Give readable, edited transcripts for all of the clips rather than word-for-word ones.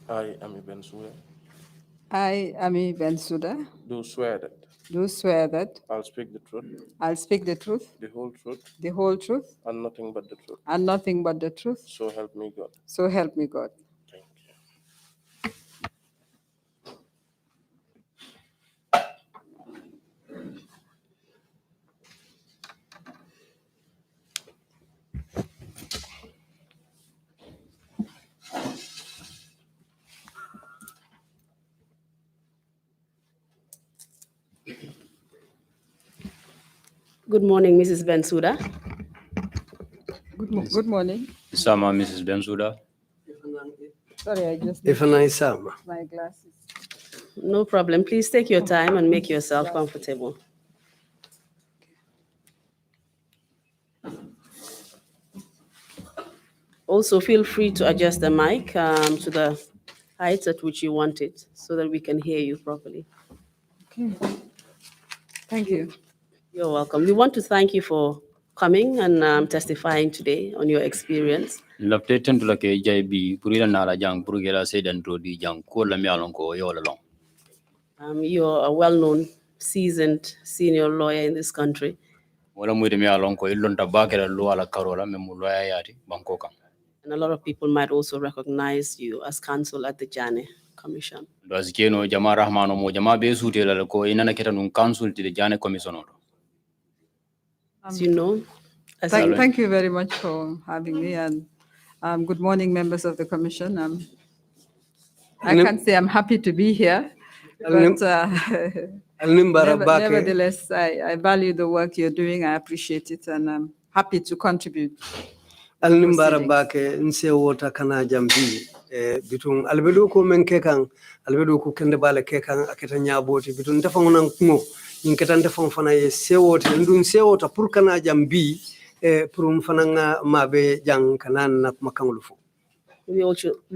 I, Amie Bensouda, I, Amie Bensouda, do swear that do swear that I'll speak the truth, I'll speak the truth, the whole truth, and nothing but the truth. and nothing but the truth. So help me God. So help me God. Thank you. Good morning, Mrs. Bensouda. Good morning. Sama Mrs. Bensouda. Sorry, I just If need I Sama. my glasses. No problem. Please take your time and make yourself comfortable. Also, feel free to adjust the mic to the height at which you want it so that we can hear you properly. Okay. Thank you. You're welcome. We want to thank you for coming and testifying today on your experience. Lafte tentula ke jaybi purila nala jang purigela sedan rodi jang ko la mialon ko yola long. You're a well-known, seasoned senior lawyer in this country. Wala muy de mialon ko illon tabakela lo ala karola memu loya yati banko kan. And a lot of people might also recognize you as counsel at the Jane Commission. Do azkeno jama rahmano mo jama be sutela ko inana keta nun council ti de jane commission odo. As you know, Thank you very much for having me, and good morning, members of the commission. I can say I'm happy to be here, but nevertheless, I value the work you're doing. I appreciate it, and I'm happy to contribute. Alnimbara bake nse wota kana jambi bitun albedo ko men kekan albedo ko kende bala kekan aketa nyaboti bitun tafangona ngo inketa tafang ye sewote ndun sewota pour kana jambi pour mfananga mabe jang kanan nak makangulufu. We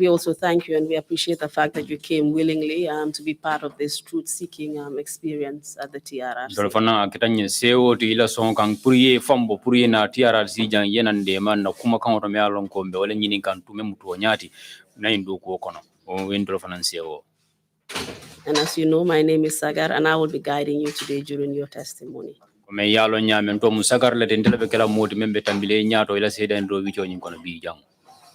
also thank you, and we appreciate the fact that you came willingly to be part of this truth-seeking experience at the TRRC. Dolfana ketanye sewo ti ila son kan puriye fambo puriye na TRRC jang yenan de man na kuma kan me alon ko be wala nyini kan tume mutu nyati na indu ko kono o wendro fanan sewo. And as you know, my name is Sagar, and I will be guiding you today during your testimony. Me yalo nyamen to musagar le dendele be kala modi membe tambile nyato ila sedan do wicho nyin kono bi jang.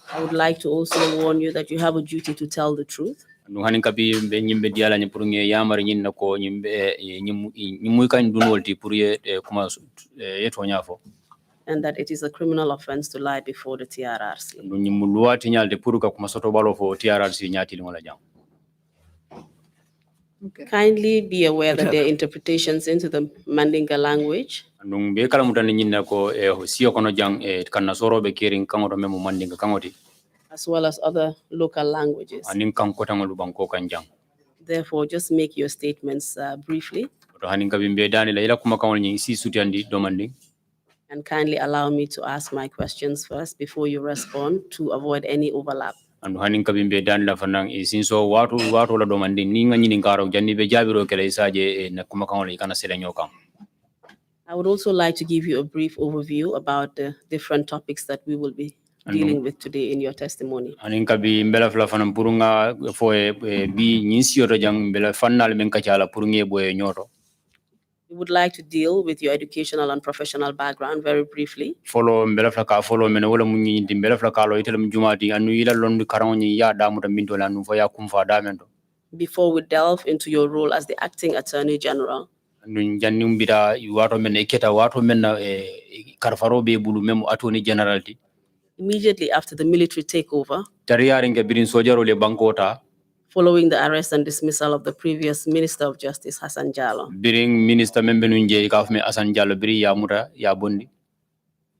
I would like to also warn you that you have a duty to tell the truth. Nuhanin kabi be nyimbe diala ni purunge yamar nyin nako nyimbe nyimu kan dunolti puriye kuma yeto nyafo. And that it is a criminal offense to lie before the TRRC. Nyimu luati nyalde puruka kuma soto balo fo TRRC nyati lingola jang. Okay. Kindly be aware that there are interpretations into the Mandinka language. Be kala mutani nyinna ko siyo kono jang kanna soro be kirin kangoto memo Mandinka kangoti. As well as other local languages. Anin kan kotangolu banko kan jang. Therefore, just make your statements briefly. To hanin kabi be dani la ila kuma kangol nyi si sutiandi domandi. And kindly allow me to ask my questions first before you respond to avoid any overlap. Andu hanin kabin be dan la fanang sinso watu la domandi ni ngani ni ngaro janni be jabiro kele isaje na kuma kan wala kana sele nyokan. I would also like to give you a brief overview about the different topics that we will be dealing with today in your testimony. Anin kabi mbela fla fanam purunga fo bi nyisio to jang mbela fannal men kachala purunge boye nyoto. We would like to deal with your educational and professional background very briefly. Follow mbela fla ka follow men wala munyi ndi mbela fla ka lo itelum jumati anu ila londu karawni ya damu ta minto lanu fo ya kumfa damento. Before we delve into your role as the acting attorney general. Anu janni mbida wato men eketa wato men karfaro be bulu memo attorney generality. Immediately after the military takeover. Tariyari nge birin sojaro le bankota. Following the arrest and dismissal of the previous Minister of Justice, Hassan Jallow. Biring Minister Membenunje Kafme Hassan Jallow biri ya muta ya bondi.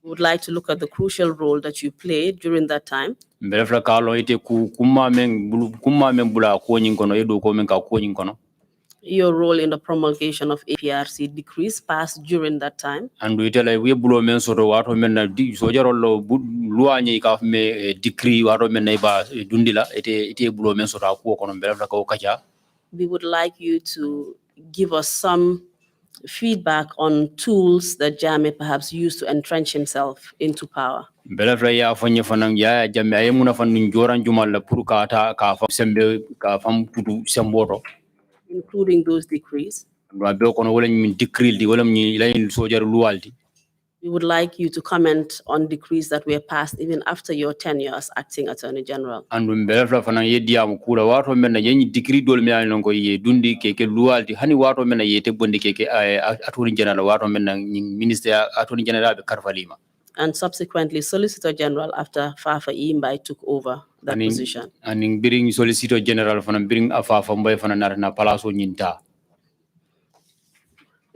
We would like to look at the crucial role that you played during that time. Mbelefla kalo ite kuma men bula ko nyin kono edo ko men ka ko nyin kono. Your role in the promulgation of APRC decrees passed during that time. Andu itela we bulo men soto wato men na sojaro lo luanye Kafme decree wato men na ba dundila ite bulo men soto ko kono mbelefla ko kacha. We would like you to give us some feedback on tools that Jammeh perhaps used to entrench himself into power, belafla ya fanye fanan ya jamme ay muna fanun joran jumal la pour ka ta ka fa sembe ka fam kudu semboto including those decrees. do be kono wala min dikril di wala mi layn sojar luwaldi. We would like you to comment on decrees that were passed even after your tenure as acting Attorney General. Andum belafla fanan yeddi am kula wato men na yenyi dikri dol mi an ko ye dundi keke luwaldi hani wato men na yete bondi keke attorney general wato men na minister attorney general be karfalima. And subsequently, Solicitor General after Fafa Imbai took over that position. Aning biring Solicitor General fanan biring afafa mbay fanan na palaso nyinta.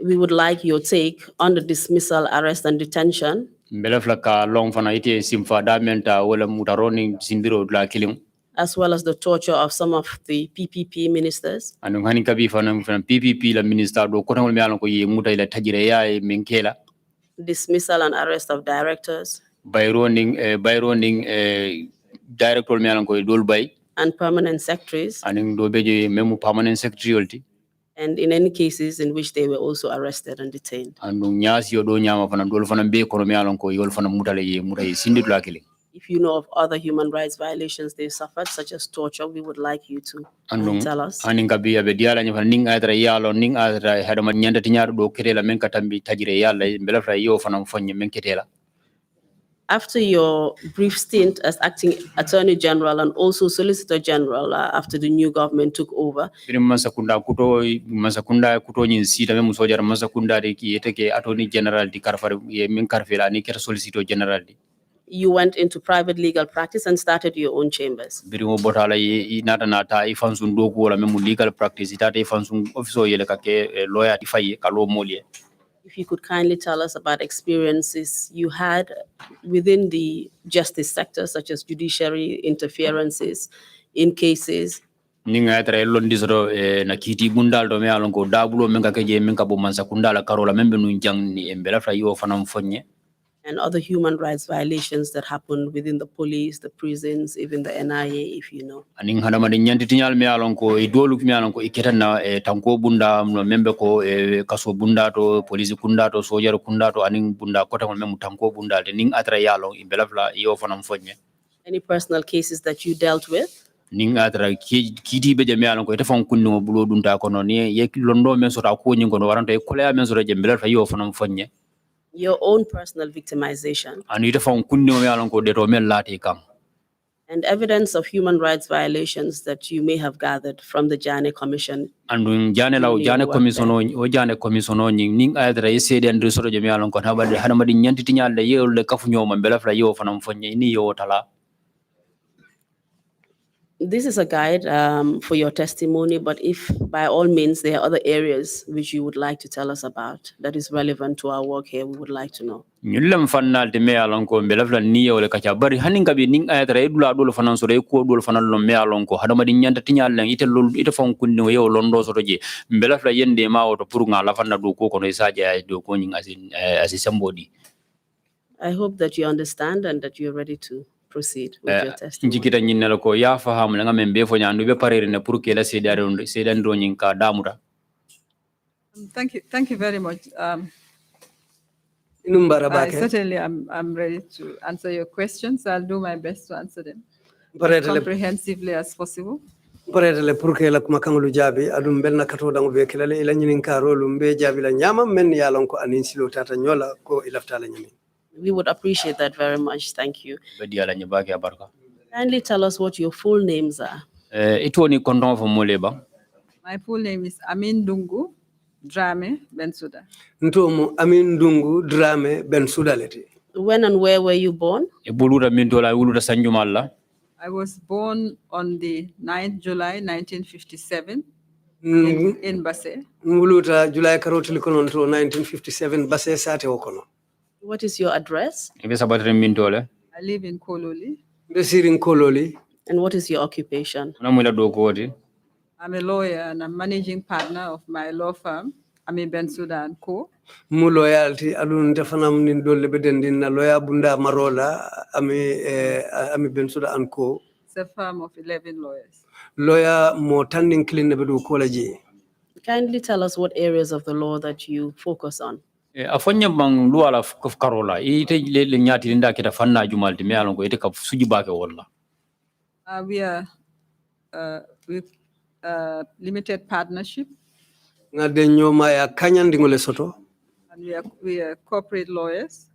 We would like your take on the dismissal, arrest, and detention Belafla ka long fana ite simfa damenta wala mutaroni sindiro la kilim. as well as the torture of some of the PPP ministers, Anung hani kabi fanan PPP la minister do kota ngol mi alon ko ye muta ila tajire ya e menkela. dismissal and arrest of directors, Byroning director mi alon ko dol bay. and permanent secretaries, Aning do beje memu permanent secretary olti. and in any cases in which they were also arrested and detained. Anung nyas yo do nyama fanan dol fanan be kono mi alon ko yol fanan muta ye sindiro la kilim. If you know of other human rights violations they suffered, such as torture, we would like you to tell us. Aning kabi abe diala nyi fanan ning adra yalo ning adra hadama nyanda tinyar do kirela men katambi tajire yalla belafla yo fanan fonye men ketela. After your brief stint as acting Attorney General and also Solicitor General after the new government took over, Birim masakunda kuto nyin sita me musojar masakunda de ki eteke Attorney General di karfar ye min karfela ni keta Solicitor General di. you went into private legal practice and started your own chambers. Birimo botala ye nata ifansun doku wala memu legal practice itata ifansun officer yele kake lawyer ifaye kalo molie. If you could kindly tell us about experiences you had within the justice sector, such as judiciary interferences in cases. Ninga etra londisro na kiti bundal do me alon ko dabulo men ka keje men ka bo masakunda karola membe nun jang ni embela fra yo fanam fonye. And other human rights violations that happen within the police, the prisons, even the NIA, if you know. Aning hadama de nyanti tinyal me alon ko idolu mi alon ko iketana tanko bunda no membe ko kaso bunda to police kunda to sojar kunda to aning bunda kota ko mem tanko bunda de ning atra yalo imbela fla yo fanam fonye. Any personal cases that you dealt with? Ning atra kiti be jame alon ko tefon kunno bulo dunta ko non ye londo men sota ko nyin ko waranta e kolea men sota jembela fla yo fanam fonye. Your own personal victimization. Ani tefon kunno me alon ko de to men lati kam. And evidence of human rights violations that you may have gathered from the Jane Commission. Andun Jane la Jane Commission o Jane Commission ning adra yesede and resoro jami alon ko habade hadama di nyanti tinyal de yewol de kafu nyoma bela fra yo fanam fonye ni yo tala. This is a guide for your testimony, but if by all means there are other areas which you would like to tell us about that is relevant to our work here, we would like to know. Nyulam fannal de me alon ko bela fra ni yo le kacha bari hanin kabi ning adra edula dol fanan so re ko dol fanan lo me alon ko hadama di nyanta tinyal len ite lol ite fon kunno yo londo so je bela fra yende ma o to pour ngala fanna do ko no isaje do ko ning as somebody. I hope that you understand and that you're ready to proceed with your testimony. Njikita nyinela ko ya fahamu nga membe fo nyandu be parere ne pour que la sedan do nyin ka damuda. Thank you very much. Certainly, I'm ready to answer your questions. I'll do my best to answer them as comprehensively as possible. Paretele pour que la kuma kangulu jabi adum belna kato dango be kelale ila nyinin karolu mbe jabi la nyama men yalon ko anin silo tata nyola ko ilafta la nyami. We would appreciate that very much. Thank you. Barka. Kindly tell us what your full names are. Itoni kondon fo moleba. My full name is Amie Ndungu Drame Bensouda. Ntomo Amie Ndungu Drame Bensouda leti. When and where were you born? Ebulura mindola wuluda sanjumalla. I was born on the 9th July 1957 in Basse. Wuluta July karotili kono 1957 Basse sate okono. What is your address? I live in Kololi. Besirin Kololi. And what is your occupation? I'm a lawyer and I'm managing partner of my law firm, Amie Bensouda and Co. Mu loyalty adun defanam nin dolle bedendin na lawyer bunda marola Amie Bensouda and Co. It's a firm of 11 lawyers. Lawyer mo tanding clean bedu kolaji. Kindly tell us what areas of the law that you focus on. A fonye bang luala karola ite le nyati linda kita fanna jumalti me alongo ite ka suji bake wala. We are with limited partnership, ngade nyoma ya kanyandi ngole soto and we are corporate lawyers.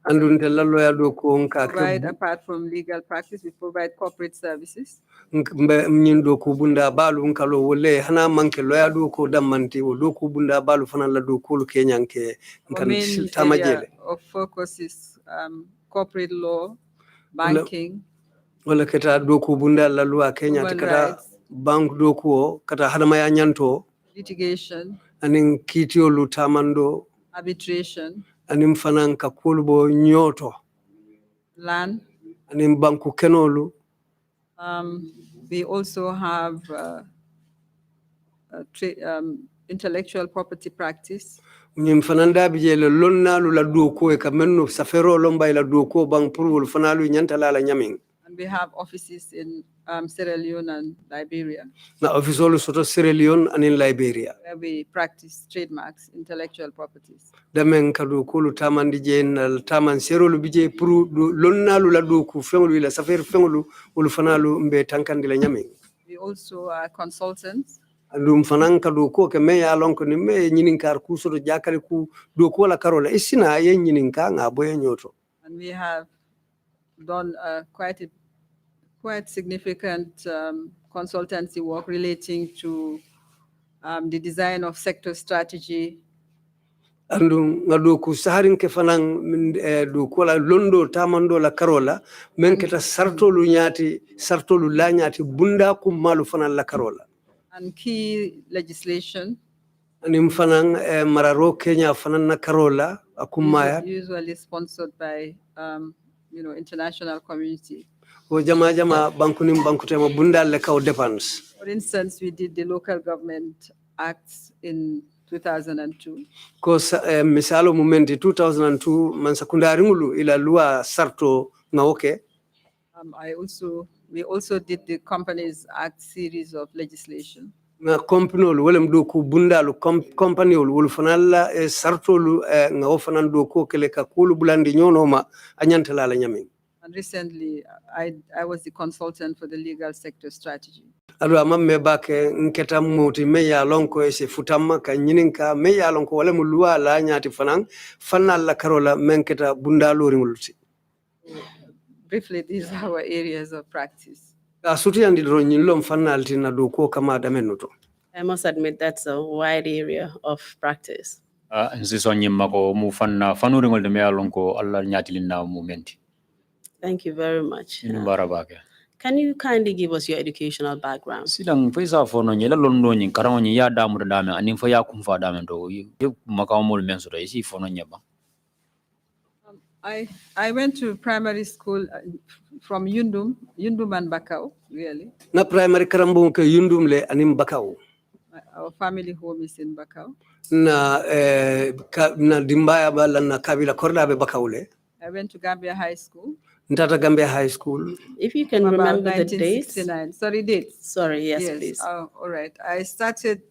andun te lallo ya do ko nka Provide, apart from legal practice, we provide corporate services. nyin do ko bunda balu nkalo wolle hana manke lo ya do ko dammanti wo do ko bunda balu fana la do ko kenyanke Our main area of focus is corporate law, banking, wala kata do ko bunda la loi Kenya te kata bank do ko kata hada maya nyanto litigation, anin kitio lu tamando arbitration, anin fanan ka kulbo nyoto land. anin banku kenolu. We also have intellectual property practice. ñim fananda bije le lonnalu la do ko e ka menno safero lombay la do ko bang purwol fanalu nyanta la nyamin. And we have offices in Sierra Leone and Liberia. Na office soto Sierra Leone and in Liberia. Where we practice trademarks, intellectual properties. Damen kadu kulu tamandi je na taman serolu bije puru lonnalu la do ko fengolu la safer fengolu ul fanalu mbe tankandi la nyamin. We also are consultants. Andum fanan kadu ko ke me ya lonko ni me nyininkar ku soto jakale ku do ko la karola isina ye nyininka nga boye nyoto. And we have done quite significant consultancy work relating to the design of sector strategy. Andu ngado ku saharin ke fanan do ko la londo tamando la karola men keta sartolu nyati sartolu la nyati bunda ku malu fanan la karola. And key legislation. Anim fanan mararo Kenya fanan na karola akumaya. Usually sponsored by international community. Jama bankunim bankutema bunda le kaw depends. For instance, we did the local government acts in 2002. Cause misalo momenti 2002 man sakundari ngulu ila lua sarto ngaoke. We also did the Companies Act series of legislation. Na companyol wala mdo ku bundalu companyol wala fanalla sartolu ngao fanan do ko kele ka kulu bulandi nyono ma anyanta la nyamin. And recently, I was the consultant for the legal sector strategy. Alo amamme bake nketa moti me ya lonko ese futama ka nyininka me ya lonko wala mulwa la nyati fanan fanal la karola menketa bundalu ringulti. Briefly, these are our areas of practice. Suti andi ro nyilom fanalti na do ko kama damenuto. I must admit that's a wide area of practice. Nsiso nyimma ko mu fanna fanuringol de me alonko alla nyati linna momenti. Thank you very much. Barabake. Can you kindly give us your educational background? Silang faisa fono nyela londo nyi karango nyi ya damu dame anin fa ya kumfa dame do ye makamol menso da isi fono nyeba. I went to primary school from Yundum and Bakau, really. Na primary karambo ke Yundum le anim Bakau. Our family home is in Bakau. Na dimbaya bala na kabila korda be Bakau le. I went to Gambia High School. Ntata Gambia High School. If you can remember the dates. 1969. Sorry, dates. Sorry, yes, please. Oh, all right. I started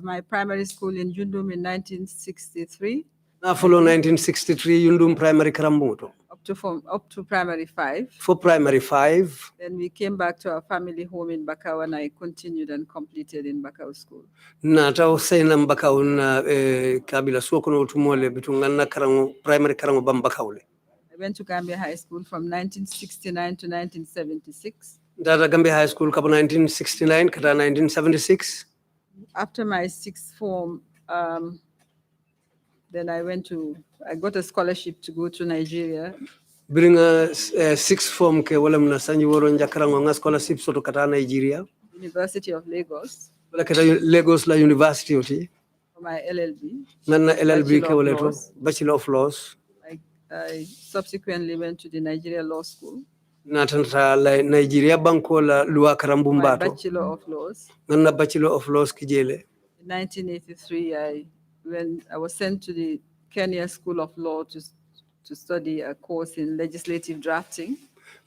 my primary school in Yundum in 1963. Na follow 1963 Yundum primary karambuto. Up to primary 5. For primary 5. Then we came back to our family home in Bakau and I continued and completed in Bakau school. Na taw saynam Bakau na kabila sokono tumole bitungana karango primary karango bam Bakau le. I went to Gambia High School from 1969 to 1976. Data Gambia High School kapa 1969 kata 1976. After my sixth form, then I got a scholarship to go to Nigeria. Bring a sixth form ke wala mna sanji woro njakarango nga scholarship soto kata Nigeria. University of Lagos. Wala kata Lagos la University oti. For my LLB. Nana LLB ke wala to Bachelor of Laws. I subsequently went to the Nigeria Law School. Natanta la Nigeria banko la luwa karambumbato. My Bachelor of Laws. Nana Bachelor of Laws kijele. In 1983, when I was sent to the Kenya School of Law to study a course in legislative drafting.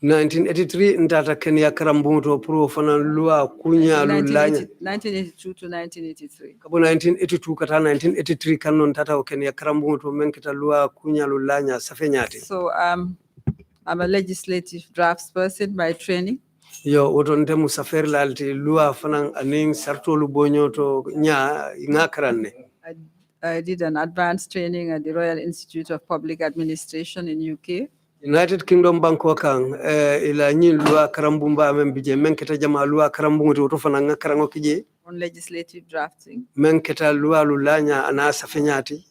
1983 ntata Kenya karambunto pro fana lua kunya lulanya 1982 to 1983. kabo 1982 kata 1983 kanon tata Kenya karambunto menkita lua kunya lulanya safenyati. So I'm a legislative draftsperson by training. Yo woto ntemu safer lalti lua fana aning sartolu bonyoto nya ngakaranne. I did an advanced training at the Royal Institute of Public Administration in UK. United Kingdom Banko kan ila nyin lua karambumba membije menketa jama lua karambunto woto fana ngakarango kije On legislative drafting. menketa lua lulanya ana safenyati.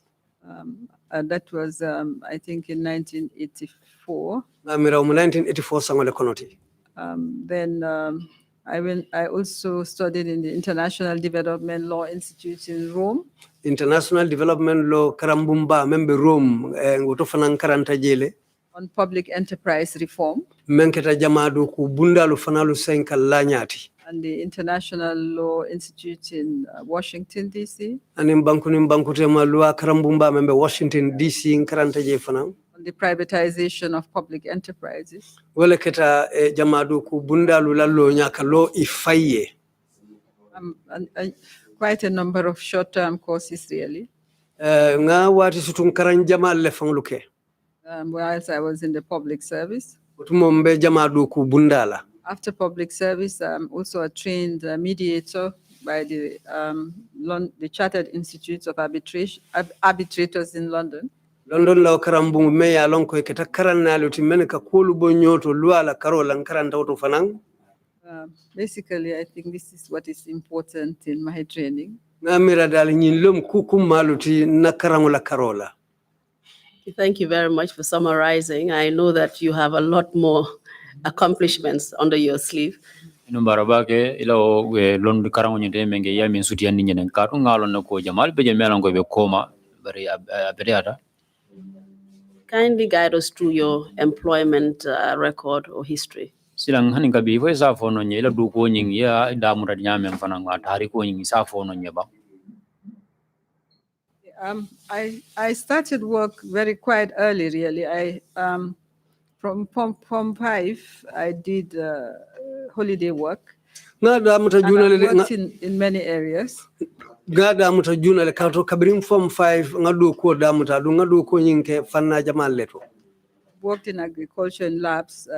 That was, I think, in 1984. Amira 1984 sangole konoti. Then I also studied in the International Development Law Institute in Rome. International Development Law karambumba membe Rome ngoto fana karanta jele. On public enterprise reform. Menketa jamadu ku bundalu fanalu senka lanyati. And the International Law Institute in Washington, D.C. Anim banku tema lua karambumba membe Washington, D.C. karanta je fana. On the privatization of public enterprises. Wale keta jamadu ku bundalu lallo nyaka lo ifaye. Quite a number of short-term courses, really. Nga wati sutun karan jamal le fangluke. Whilst I was in the public service. Utumombe jamadu ku bundala. After public service, I'm also a trained mediator by the Chartered Institutes of Arbitrators in London. London la karambu me ya lonko eketa karanna luti meneka kolu bonyoto luala karola karanta auto fanang. Basically, I think this is what is important in my training. Ngamira dal nyin lom kukum maluti na karangola karola. Thank you very much for summarizing. I know that you have a lot more accomplishments under your sleeve. ino barabake ila o londu karango nyete menge ya min suti yandi nyenen karu ngalo na ko jamal be jamal ngo be koma bari aberiata. Kindly guide us through your employment record or history. Silang hanin kabi fo sa fono nye ila du ko nying ya damura nyame mfana nga tari ko nying sa fono nye ba. I started work very quite early, really. From Form 5, I did holiday work. I worked in many areas. Gada muta juna le kato kabirim Form 5 ngadu ko damuta du ngadu ko nyinke fanna jamal leto. Worked in agriculture in labs,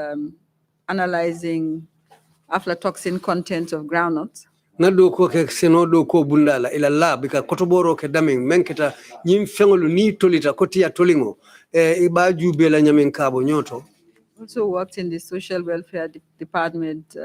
analyzing aflatoxin content of groundnuts. Ngadu ko ke seno do ko bundala ila lab ka kotoboro ke daming menketa nyim fengolu ni tolita kotia tolingo iba jube la nyamen kabo nyoto. Also worked in the social welfare department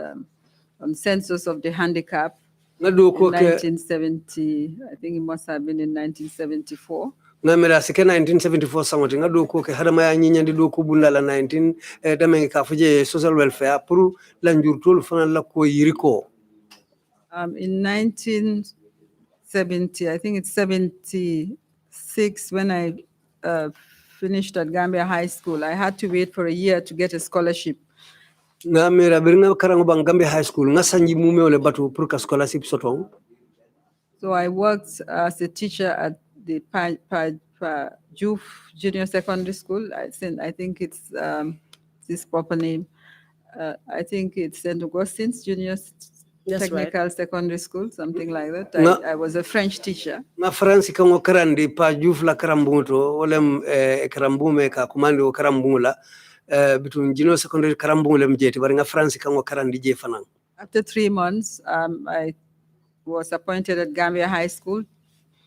on census of the handicap in 1970. I think it must have been in 1974. Ngamira sike 1974 samoti ngadu ko ke hadama ya nyinyandi do ko bundala 19 dameng ka fuje social welfare pour la njurtol fana la ko yiriko. In 1970, I think it's 76, when I finished at Gambia High School, I had to wait for a year to get a scholarship. Ngamira birnga karango bang Gambia High School ngasanji mume ole batu pour ka scholarship sotong. So I worked as a teacher at the Juf Junior Secondary School. I think it's this proper name. I think it's St. Augustine's Junior Technical Secondary School, something like that. I was a French teacher. Na France kango karandi pa Juf la karambuto olem karambume ka kumandi o karambula between Junior Secondary karambule mjeti bari nga France kango karandi je fanan. After 3 months, I was appointed at Gambia High School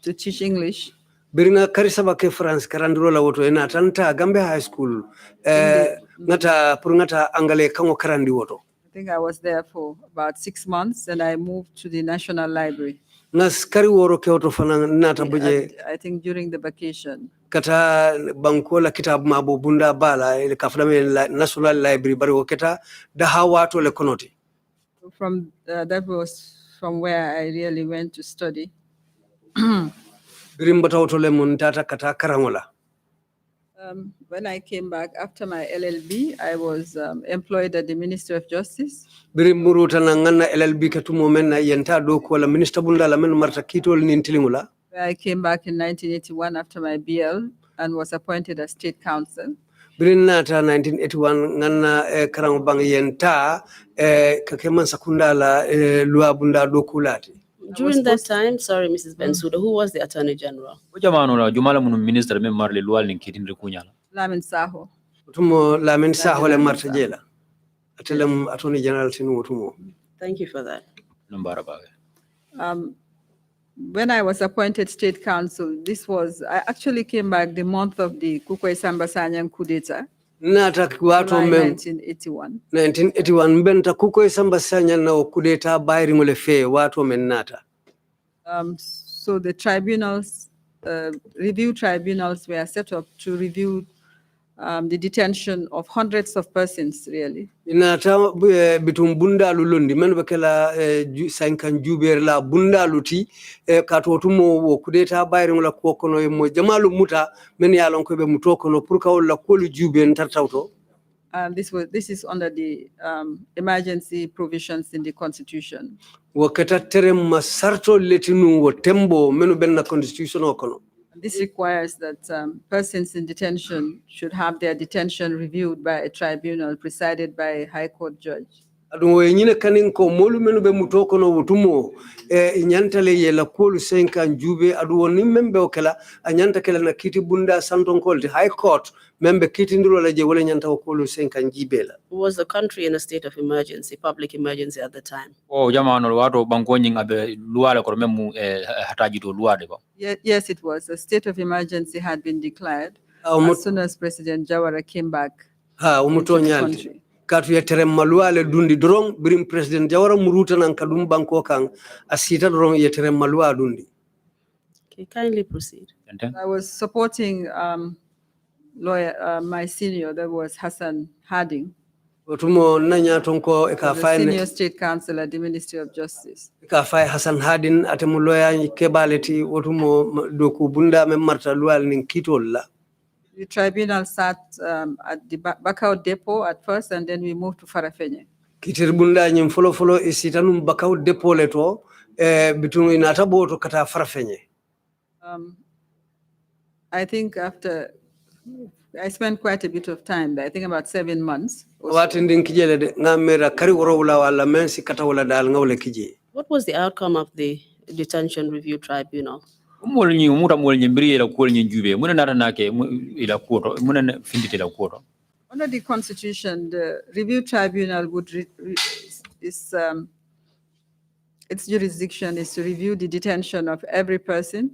to teach English. Birina karisaba ke France karanduro la woto ena tanta Gambia High School ngata purngata angale kango karandi woto. I think I was there for about 6 months, and I moved to the National Library. Naskari woro ke woto fana nata buje. I think during the vacation. Kata bankola kitab mabo bunda bala ile kafdame National Library bari woketa dahawa to le konoti. From that was from where I really went to study. Birimba to le mun tata kata karangola. When I came back after my LLB, I was employed at the Ministry of Justice. Birimburuta na ngana LLB katumo men na yenta do ko la minister bunda la men marta kitol ni ntilingula. I came back in 1981 after my BL and was appointed as State Counsel. Birin nata 1981 nganna karang bang yenta kakeman sakunda la loi bunda do kulati. During that time, sorry, Mrs. Bensouda, who was the Attorney General? o jamano la jumala mun minister men marle luwal nin kitindiri kunyala Lamin Saho. Tumo Lamin Saho le Lamin marta Saho. jela. Atelem Attorney General tinu tumo. Thank you for that. numbara bawe When I was appointed state counsel, I actually came back the month of the Kukwai Sambasanyang coup d'etat, Nata wato July mem 1981. 1981 benta kuko samba sanya na kudeta bayri ngole fe wato men nata. So the tribunals, review tribunals were set up to review the detention of hundreds of persons, really. Inata bitum bundalu londi men bakela sankan juber la bundalu ti kato tumo wo kudeta bayri ngola kokono mo jamalu muta men yalon ko be mutokono pour ka wala kolu jube ntartawto. This is under the emergency provisions in the Constitution. Wakata terem masarto letinu wo tembo menu benna constitution okono. This requires that persons in detention should have their detention reviewed by a tribunal presided by a high court judge. Adun wo nyine kanin ko molu menu be mutokono wutumo nyantale ye la kolu senkan jube adu woni membe okela anyanta kala na kiti bunda santon kolti high court membe kiti ndiro la je wala nyanta kolu senkan jibela. Was the country in a state of emergency, public emergency at the time? o jamano wato banko nyin abe luwale ko memu hataji to luwade ba Yes, it was. A state of emergency had been declared as soon as President Jawara came back umuto into the nyalti country. katu ya terem maluale dundi dorong birim president Jawara muruta nan kadum banko kan asita dorong ya terem malua dundi. Okay, kindly proceed. I was supporting lawyer, my senior, that was Hassan Harding, Otumo nanya tonko eka the fine senior state counsel at the Ministry of Justice. eka fay Hassan Hadin atemu loya kebaleti otumo doku bunda me marta lual nin kitol la. The tribunal sat at the Bakau depot at first, and then we moved to Farafenye. Kitir bunda nyim folo isitanum bakaw depoleto bitunu inata boto kata farafenye. I think I spent quite a bit of time there, I think about 7 months. Wati ndin kijele de ngamera kari wala wala mensi kata wala dal ngawle kije. What was the outcome of the detention review tribunal? mol nyi muta mol nyi mbiri la ko nyi jube mun na nake ila ko mun findite la ko Under the Constitution, the review tribunal would its jurisdiction is to review the detention of every person.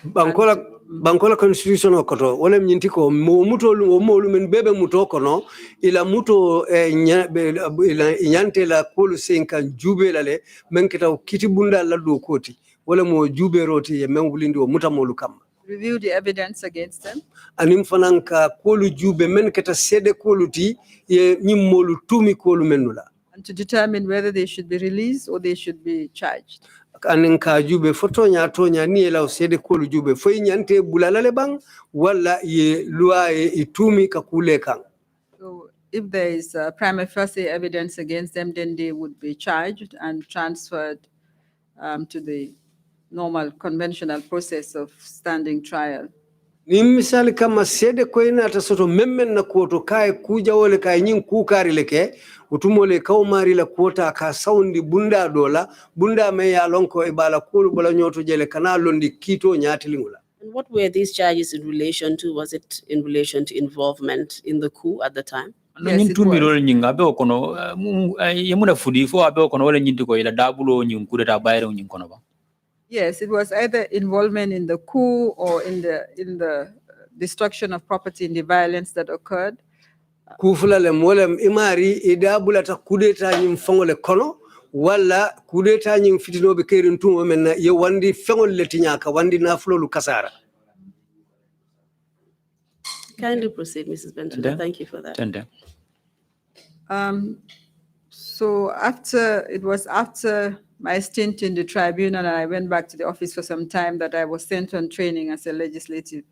Bankola constitution okoto wala mnyinti ko muto molu men bebe muto kono ila muto ila nyante la kolu senka jube lale men kita kiti bunda la do koti wala mo jube roti ye men wulindi o muta molu kam Review the evidence against them. anim fananka kolu jube men kita sede kolu ti ye nyim molu tumi kolu menula And to determine whether they should be released or they should be charged. anin ka jube fotonya tonya ni ela sede kolu jube fo nyante bulalale bang wala ye loi itumi ka kule kan. So if there is prima facie evidence against them, then they would be charged and transferred to the normal conventional process of standing trial. Ni misali kama sede ko ina ta soto memmen na koto kai kuja wole kai nyin kukari leke utumole kaumari la kota ka saundi bunda dola bunda me ya lonko e bala kulu bala nyoto jele kana londi kito nyati lingula. And what were these charges in relation to? Was it in relation to involvement in the coup at the time? Yes, nyin it tumi was. rol nyin abe kono yemuna fudi fo abe kono wala nyindi ko ila dabulo nyin kudeta bayre nyin kono ba Yes, it was either involvement in the coup or in the destruction of property in the violence that occurred. Kufulale mwole imari idabula ta kudeta nyim fangole kono wala kudeta nyim fitino be kerin tumo men ye wandi fangol letinyaka wandi na fulolu kasara. Kindly proceed, Mrs. Bensouda. Thank you for that. tende So it was after my stint in the tribunal, and I went back to the office for some time, that I was sent on training as a legislative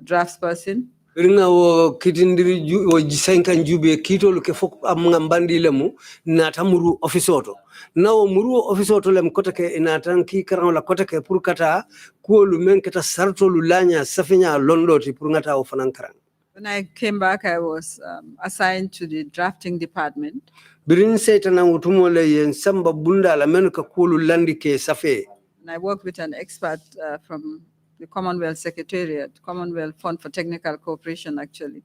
draftsperson. Ringa wo kitindiri wo jisenkan jube kitolu ke fok am ngambandi lemu na tamuru ofisoto na wo muru ofisoto lem kotake ina tanki karan la kotake pour kata ko lu men kata sarto lu lanya safenya londoti pour ngata o fanan karan When I came back, I was assigned to the drafting department. Birin setana utumole yen samba bunda la menu ka kulu landi ke safe. And I worked with an expert from the Commonwealth Secretariat, Commonwealth Fund for Technical Cooperation, actually,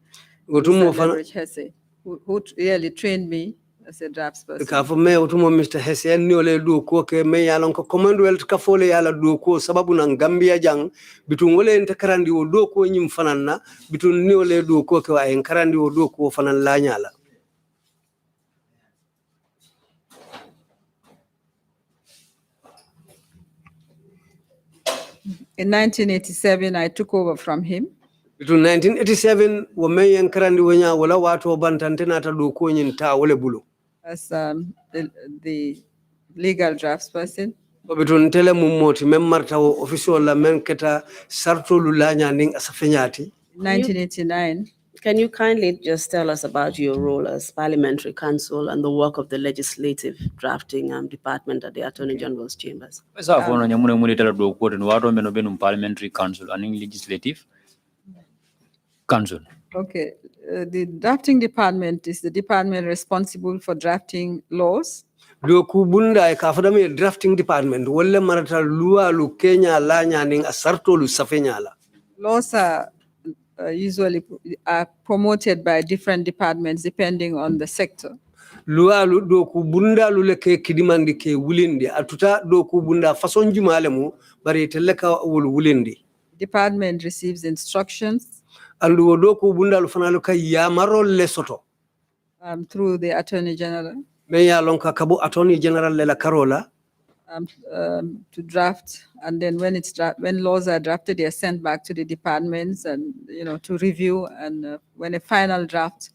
Utumo Mr. Leverage Hesse, who really trained me as a draftsperson. ka fo me utumo Mr. Hesse ni ole do ko ke me yalon ko Commonwealth ka fole yala do ko sababu nan Gambia jang bitun wole enta karandi o do ko nyim fananna bitun ni ole do ko ke wa en karandi o do ko fanan la nyala. In 1987, I took over from him. Between 1987, wo me yen karandi wonya wala wato bantantena ta do ko nyin ta wole bulu. As the legal draftsperson. Between tele mumoti memmarta o official la men keta sarto lulanya ning asafenyati. 1989. Can you kindly just tell us about your role as Parliamentary Counsel and the work of the Legislative Drafting Department at the Attorney General's Chambers? Parliamentary Council and Legislative Council. Okay. The drafting department is the department responsible for drafting laws. Do kubunda e kafadame drafting department wala marata lua lu Kenya lanya ning asarto lu safenyala. Laws are usually promoted by different departments depending on the sector. Lua lu do kubunda lu leke kidimandi ke wulindi atuta do kubunda fason jumale mu bari teleka wulindi. Department receives instructions. Andu do kubunda lu fanalu ka yamaro lesoto. Through the Attorney General. Meya lonka kabu Attorney General lela karola. To draft, and then when laws are drafted, they are sent back to the departments and to review. And when a final draft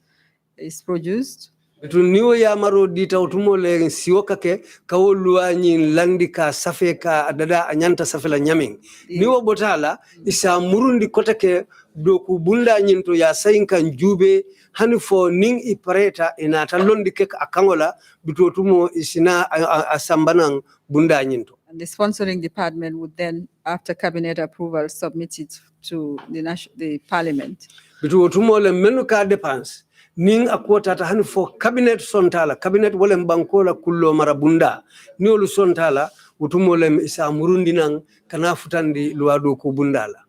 is produced, betun niwo ya maro dita utumo le siwoka ke kawo luwa nyin landi ka safe ka adada anyanta safe la nyaming niwo botala isa murundi kota ke doku bunda nyinto ya sayinka njube hani fo ning ipareta ina talondi ke akangola bitotumo isina asambanang bunda nyinto. And the sponsoring department would then, after cabinet approval, submit it to the parliament. Bitotumo le menu ka dépense ning akwota ta hani fo cabinet sontala cabinet wole mbankola kullo marabunda ni olu sontala utumo le isa murundi nang kana futandi luado ko bundala.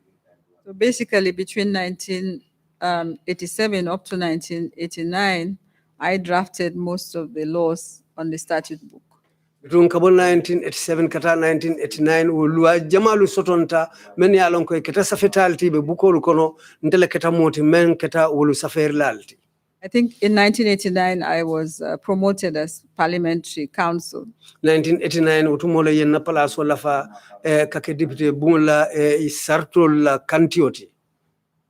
So basically between 1987 up to 1989 I drafted most of the laws on the statute book. Between 1987 kata 1989 ulua jamalu sotonta men ya lon ko keta safetalti be bukolu kono ndele keta moti men keta wolu safer lalti. I think in 1989, I was promoted as Parliamentary Counsel. 1989, utumole yenna palaso lafa kake deputy bumla isarto la kantioti.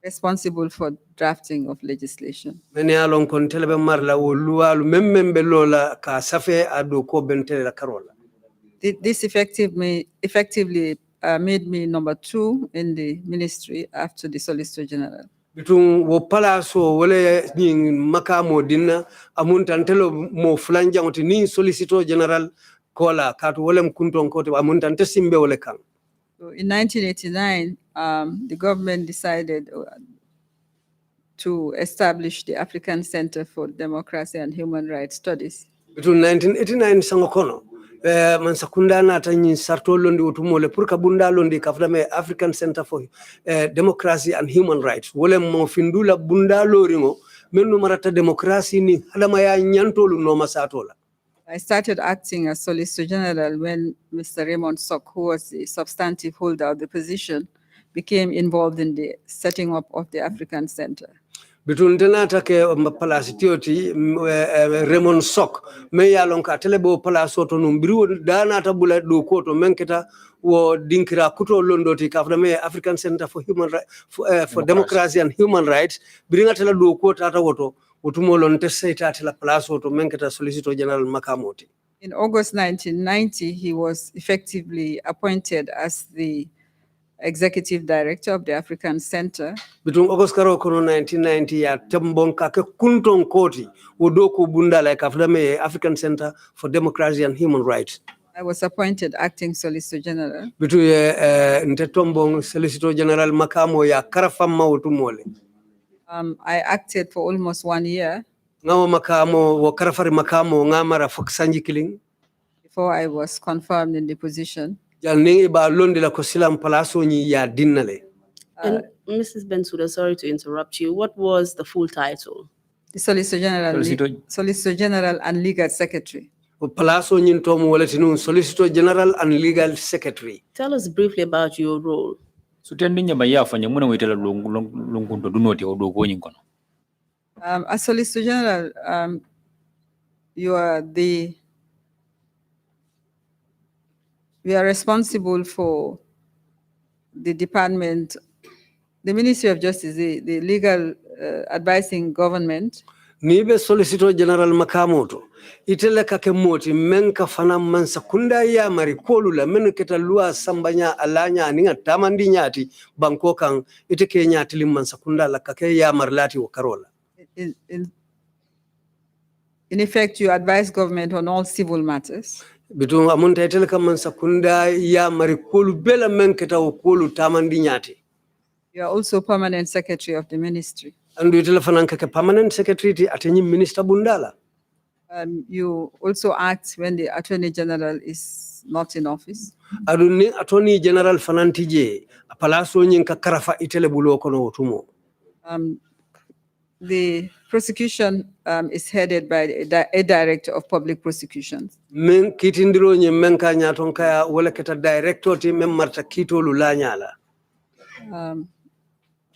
Responsible for drafting of legislation. Mene alon kon telebe marla o luwalu memmembe lola ka safe ado ko bentele la karola. This effectively made me number 2 in the ministry after the Solicitor General. Bitun wo palaso wole ni makamo dinna amuntantelo mo flanjangoti ni Solicitor General kola katu wole mkunton kote amuntante simbe wole kan. So in 1989, the government decided to establish the African Center for Democracy and Human Rights Studies. Between 1989 sangokono man sakunda na tanyi sarto londi utumole pour kabunda londi kafdame African Center for Democracy and Human Rights wole mo findula bunda loringo menu marata democracy ni halama ya nyantolu no masatola. I started acting as Solicitor General when Mr. Raymond Sock, who was the substantive holder of the position, became involved in the setting up of the African Center. Between tenata ke palasitioti Raymond Sock me yalonka telebo palasoto numbiru dana tabula do koto menketa wo dinkira kuto londoti kafdame African Center for Human for Democracy and Human Rights bringa tela do kota ta woto utumolon teseta tela palasoto menketa Solicitor General makamoti. In August 1990 he was effectively appointed as the Executive Director of the African Center. Between August karo kono 1990 ya tambonka ke kunton koti wodoko bunda like afdame African Center for Democracy and Human Rights. I was appointed acting Solicitor General. Between Ntetombong Solicitor General makamo ya karafama utumole. I acted for almost 1 year ngawo makamo wo karafari makamo ngamara fok sanji killing before I was confirmed in the position. jalni ba londi la ko silam palaso ni ya dinnale. And Mrs. Bensouda, sorry to interrupt you. What was the full title? The Solicitor General, Solicitor General and Legal Secretary. Palaso nyin tomu walatinu Solicitor General and Legal Secretary. Tell us briefly about your role. As Solicitor General, you are we are responsible for the department, the Ministry of Justice, the legal advising government. Nibe Solicitor General makamoto itele kake moti menka fana mansa kunda ya marikolu la menu keta lua sambanya alanya aninga tamandi nyati banko kan iteke nyati limansa kunda la kake ya marlati wakarola. In effect, you advise government on all civil matters. Bitung amunta itele kamansa kunda ya marikolu bela menketa wakolu tamandi nyati. You are also permanent secretary of the ministry. Andu itele fananka ke permanent secretary atenyi minister bundala. You also act when the Attorney General is not in office. Aduni Attorney General fanantije apalaso nyinka karafa itele bulo kono otumo. The prosecution is headed by a director of public prosecutions. Men kitindiro nye menka nyatonka ya wala keta director ti memmarta kito lulanyala.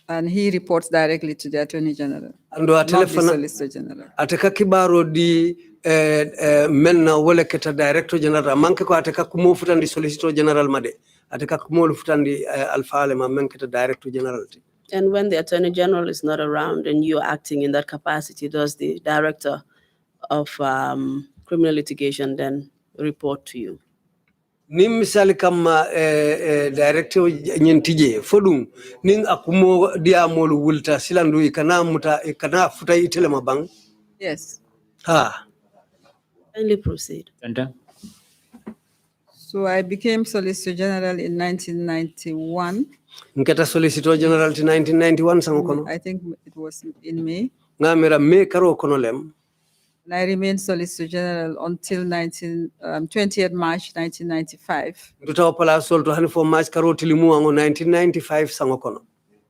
And he reports directly to the Attorney General, Ando not the Solicitor General. Ateka kibaro di menna wala keta director general manke ko ateka kumo futandi Solicitor General made. Ateka kumo futandi alfaale ma menketa director general ti. And when the Attorney General is not around and you're acting in that capacity, does the Director of Criminal Litigation then report to you? Nim misali kama director nyentije fodum ning akumo dia molu wulta silandu ikana futa itele mabang. Yes. Ha. Kindly proceed. So I became Solicitor General in 1991. Nketa Solicitor General in 1991 sango kono. I think it was in May. Ngamera May karo kono lem. And I remained Solicitor General until 20th March 1995. Ndutawa pala solto hani for March karo tilimu ango 1995 sango kono.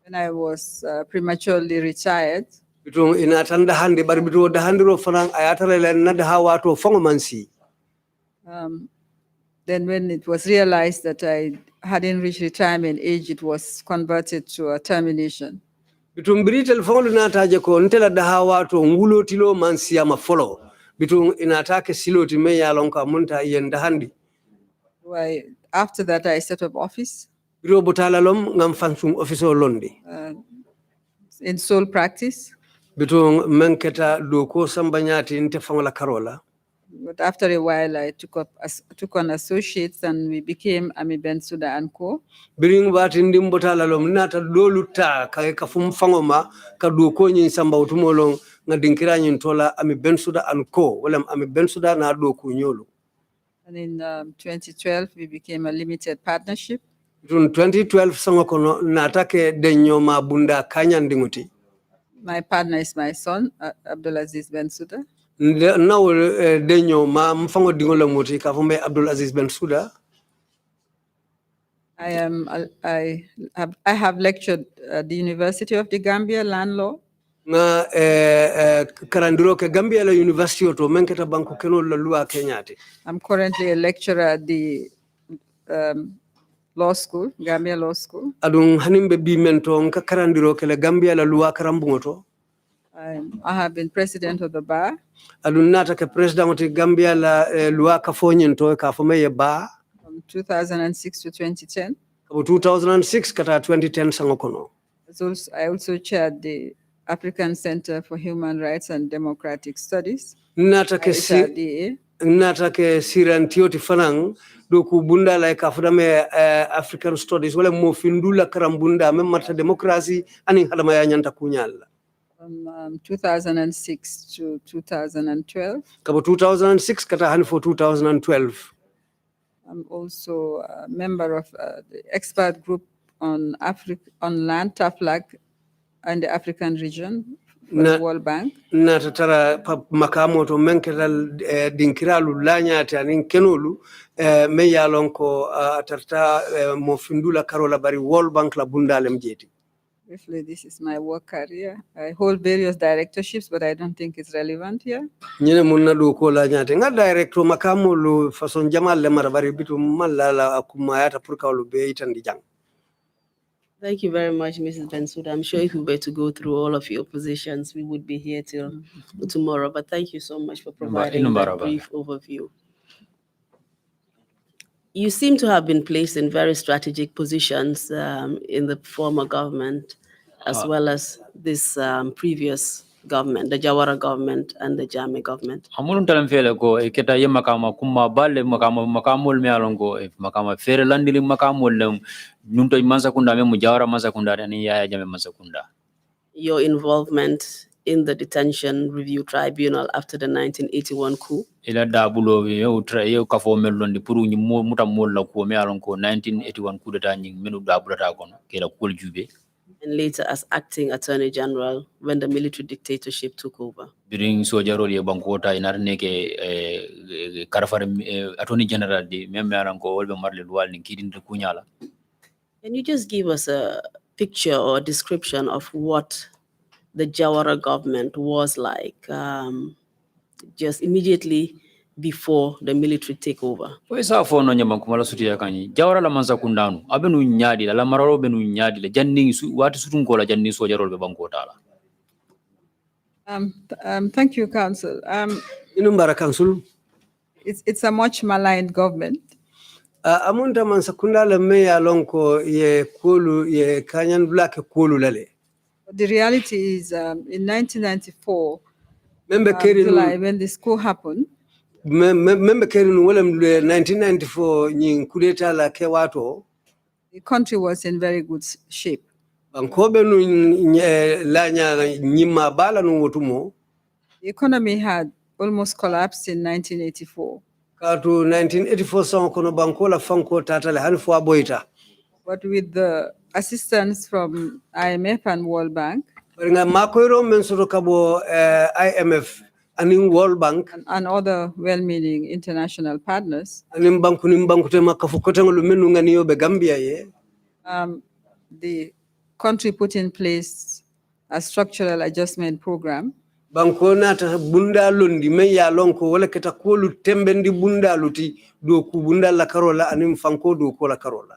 When I was prematurely retired. Bitung inatanda handi bari bitu dahandiro fanang ayatara le nada hawato fongo mansi. Then when it was realized that I hadn't reached retirement age, it was converted to a termination. Bitung biritel fongo nataje ko ntela dahawato ngulo tilo mansi ama follow. Bitung inatake siloti me yalonka munta yenda handi. After that, I set up office. Biro botala lom ngam fansung office londi. In sole practice. Bitung menketa doko sambanyati nte fangola karola. But after a while, I took on associates and we became Amie Bensouda and Co. Biring bati ndimbotala lom nata doluta ka fumfangoma ka doko nyin samba utumolong ngadinkira nyin tola Amie Bensouda and Co. Wala Amie Bensouda na doko nyolo. And in 2012, we became a limited partnership. In 2012, sangokono natake denyo mabunda kanya ndinguti. My partner is my son, Abdulaziz Bensouda. Now denyo ma mfango dingola muti kafumbe Abdulaziz Bensouda. I have lectured at the University of the Gambia, land law. Nga karandiro ke Gambia la University oto menketa banko keno la lua Kenyati. I'm currently a lecturer at the law school, Gambia Law School. Adung hanimbe bi mento nka karandiro ke la Gambia la lua karambungoto. I have been president of the bar. Adun nata ke president of Gambia la lua kafonyento kafume ye bar. From 2006 to 2010. From 2006 kata 2010 sangokono. I also chaired the African Center for Human Rights and Democratic Studies. Nata ke sirantioti fanang doku bunda la kafudame African Studies wala mo findula karambunda memata democracy ani hadama ya nyanta kunyala. From 2006 to 2012. Kabo 2006 kata hani for 2012. I'm also a member of the expert group on land, tough luck, and the African region for the World Bank. Na tatara makamo to menketal dinkiralu lanyate anin kenolu me yalon ko atarta mo findula karola bari World Bank la bundalem jeti. Briefly, this is my work career. I hold various directorships, but I don't think it's relevant here. Nyine munna do ko lanyate nga director makamo lu façon jamal le mara bari bitu mallala akuma yata pour kawlu be itandi jang. Thank you very much, Mrs. Bensouda. I'm sure if we were to go through all of your positions, we would be here till tomorrow. But thank you so much for providing that brief overview. You seem to have been placed in very strategic positions in the former government, as well as this previous government, the Jawara government and the Jammeh government. Amulun talam fele ko keta ye makama kuma balle makamul me alongo makama fere landili makamul lem nunto mansa kunda me mujawara mansa kunda ani ya Jammeh mansa kunda. Your involvement in the detention review tribunal after the 1981 coup. Ila dabulo yo kafo melondi puru ni muta molla ko me alongo 1981 coup d'etat ni menu dabulata kono kela kol jube. And later as acting attorney general when the military dictatorship took over. During sojarol ye bankota inarne ke karfar attorney general di meme aranko wolbe marle luwal ni kidin kunyala. Can you just give us a picture or a description of what the Jawara government was like just immediately before the military takeover? Wesa fono nyama kumala suti ya kanyi Jawara la mansa kundanu abenu nyadi la mararo benu nyadi la janni wati sutun ko la janni sojarol be bankota la. Thank you, Council. Inumbara Council. It's a much maligned government. Amunta mansa kundala me yalonko ye kolu ye kanyan black kolu lale. The reality is, in 1994, July, when this coup happened, member Kerin Willem 1994 nyin kudeta la kewato. The country was in very good shape. Bankobe nu lanya nyima bala nu wotumo. The economy had almost collapsed in 1984. Katu 1984 song kono bankola fanko tatale hanfo aboita. But with the assistance from IMF and World Bank, IMF and World Bank and other well-meaning international partners, the country put in place a structural adjustment program. Bankonata bunda lundi me ya lonko wala keta kolu tembendi bunda luti do ku bunda la karola anim fanko do ko la karola.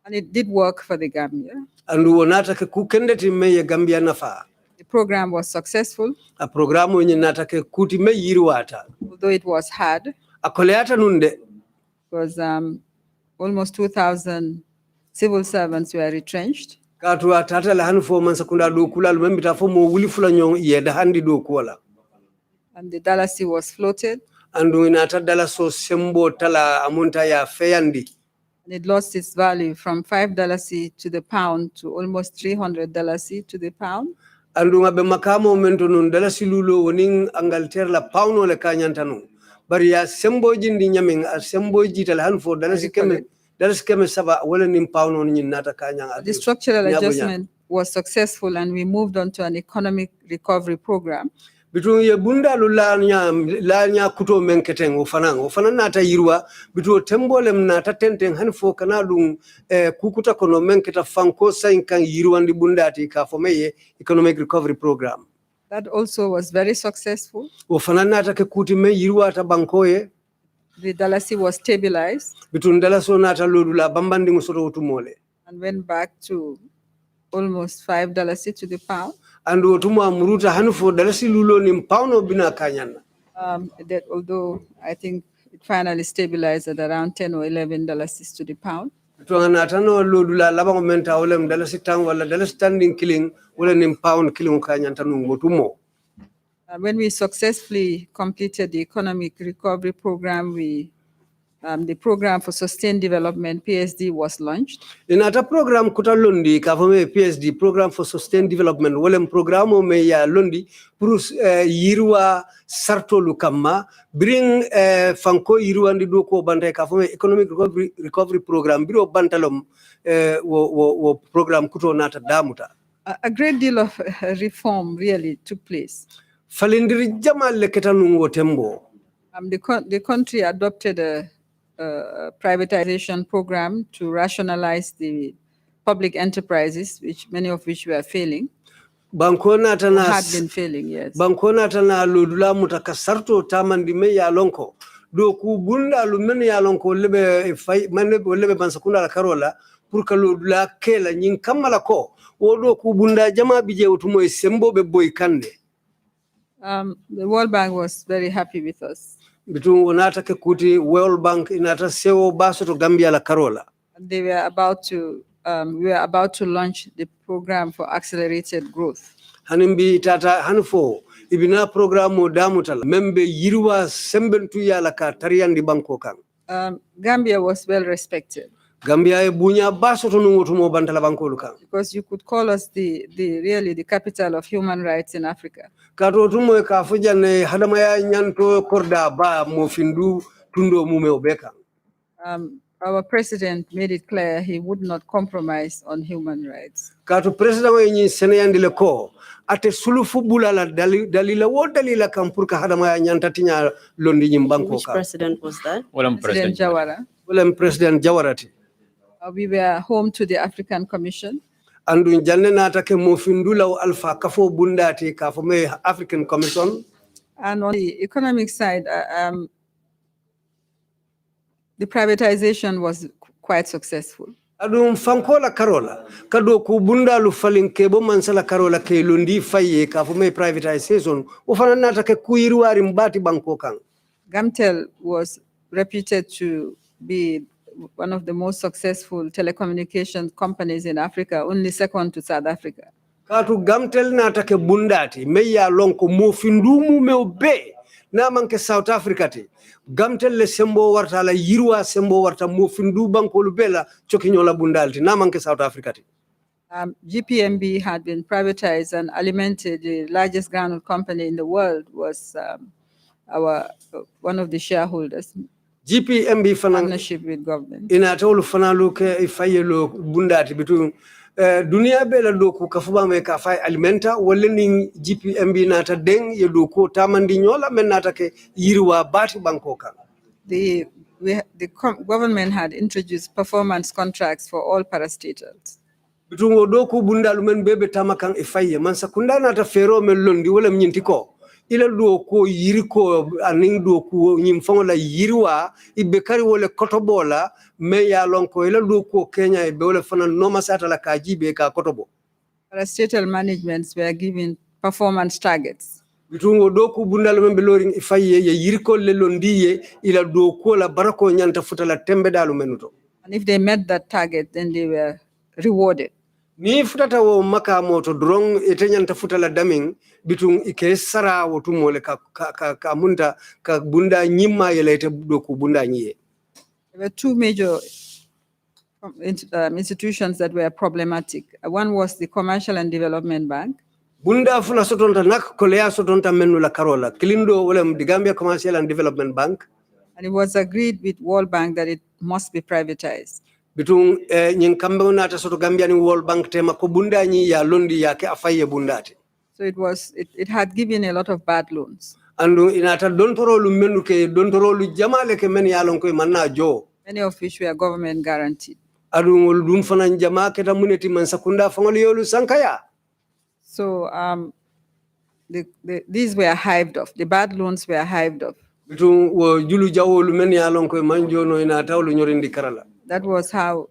And it did work for the Gambia. And wonata ke kukendeti me ya Gambia nafa. The program was successful. A program wenye nata ke kuti me yiriwata. Although it was hard. Akoleata nunde. Because almost 2,000 civil servants were retrenched. Katu atata la hanfo mansakunda do kula lumembita fo mo wulifula nyong yeda handi do kola. And the dalasi was floated. And winata dalaso sembo tala amunta ya feyandi. And it lost its value from $5 to the pound to almost $300 to the pound. And be makamo mento nun dalasi lulo woning Angleterre la pound le kanyantanu. But ya sembo jindi nyaming a sembo jital hanfo dalasi keme saba wala nim pound on nata kanyang. The structural adjustment was successful and we moved on to an economic recovery program. Bitu ye bunda lanya kuto menketeng ofana nata yirwa bitu tembole mnata tenteng hanfo kanalung kukuta kono menketa fanko sainkan yirwandi bundati ka fomeye economic recovery program. That also was very successful. Ofana nata ke kuti me yirwa ta bankoye. The dalasi was stabilized. Bitu dalaso nata lodula bambandi ngusoto utumole. And went back to almost $5 to the pound. And otuma muruta hanfo dalasi lulo ni pauno bina kanyana. That although I think it finally stabilized at around $10 or $11 to the pound. Tuangana tano lodula labang menta olem dalasi tang wala dalasi standing killing wala ni pound killing kanyana tanu ngotumo. When we successfully completed the economic recovery program, the program for sustained development (PSD) was launched. In ata program kuta londi kafame PSD program for sustained development wolem programo me ya londi purus yirwa sartolu kama bring fanko yirwa ndi doko bante kafame economic recovery program biro bantalom wo program kuto nata damuta. a great deal of reform really took place. falindiri jamal le ketanum wotembo. The country adopted a privatization program to rationalize the public enterprises, many of which were failing. Bankona tana had been failing, yes. Bankona tana lodula mutakasarto tamandi me ya lonko. Do ku bunda lumene ya lonko lebe fay manne lebe bansakunda la karola pour que lodula kela nyin kamala ko wodo ku bunda jama bije utumo sembo be boy kande. The World Bank was very happy with us. Bitu wonata ke kuti World Bank inata sewo baso to Gambia la karola. They were about to we were about to launch the program for accelerated growth. Hanimbi tata hanfo ibina programu damutala membe yirwa sembentu yala ka tariyandi banko kan. Gambia was well respected. Gambia e bunya baso to nungotu mo bantala banko kan. Because you could call us really the capital of human rights in Africa. Kato tumo e ka fujane hadamaya nyanto korda ba mo findu tundo mume obeka. Our president made it clear he would not compromise on human rights. Kato president wa nyi seneyandi le ko ate sulufu bulala dalila wo dalila kampurka hadamaya nyantatinya londi nyimbanko Which kan. president was that? President Jawara. President Jawarati. We were home to the African Commission. Andu janne nata ke mo findula o alpha kafo bundati kafo me African Commission. And on the economic side, the privatization was quite successful. Adum fankola karola kado ku bundalu falin kebo mansala karola ke lundi faye kafo me privatization o fananata ke kuirwari mbati banko kan. Gamtel was reputed to be one of the most successful telecommunications companies in Africa, only second to South Africa. Katu Gamtel nata ke bundati meya lonko mo findumu me obe na manke South Africa ti. Gamtel le sembo warta la yirwa sembo warta mo findu banko lubela chokinyola bundalti na manke South Africa ti. GPMB had been privatized and alimented. The largest granule company in the world was one of the shareholders. GPMB fanang partnership with government. Ina tawlu fanalu ke ifayelo bundati bitu dunia bela doku kafuba me ka fay alimenta wala ni GPMB nata deng ye doko tamandi nyola men nata ke yirwa bati banko kan. The government had introduced performance contracts for all parastatals. Bitu ngodoku bundalu men bebe tamakan ifaye man sakunda nata fero men londi wala mnyintiko. Ila doko yiriko aning doko nyimfongo la yirwa ibekari wole kotobola me ya lonko ila doko Kenya ibe wole fana noma sata la kajibe ka kotobo. Parastatal managements were given performance targets. Bitungo doku bundalu membe loring ifaye ya yiriko le londiye ila doko la barako nyanta futa la tembe dalu menuto. And if they met that target, then they were rewarded. Ni futata wo maka moto drong etenyanta futa la daming bitung ike sara wotu mole ka munda ka bunda nyima yelete doku bunda nyiye. There were two major institutions that were problematic. One was the Commercial and Development Bank. Bunda fula sotonta nak kolea sotonta menu la karola kilindo wala the Gambia Commercial and Development Bank. And it was agreed with World Bank that it must be privatized. Bitung nyin kambe unata soto Gambia ni World Bank tema ko bunda nyi ya londi yake afaye bundati. So it had given a lot of bad loans. Andu inata dontorolu menu ke dontorolu jamale ke men ya lonko manna jo. Many of which were government guaranteed. Adu ngol dum fana jama ke ta muneti man sakunda fangoli yolu sankaya. So these were hived off. The bad loans were hived off. Bitung wo julu jawolu men ya lonko manjo no inata wolu nyorindi karala. That was how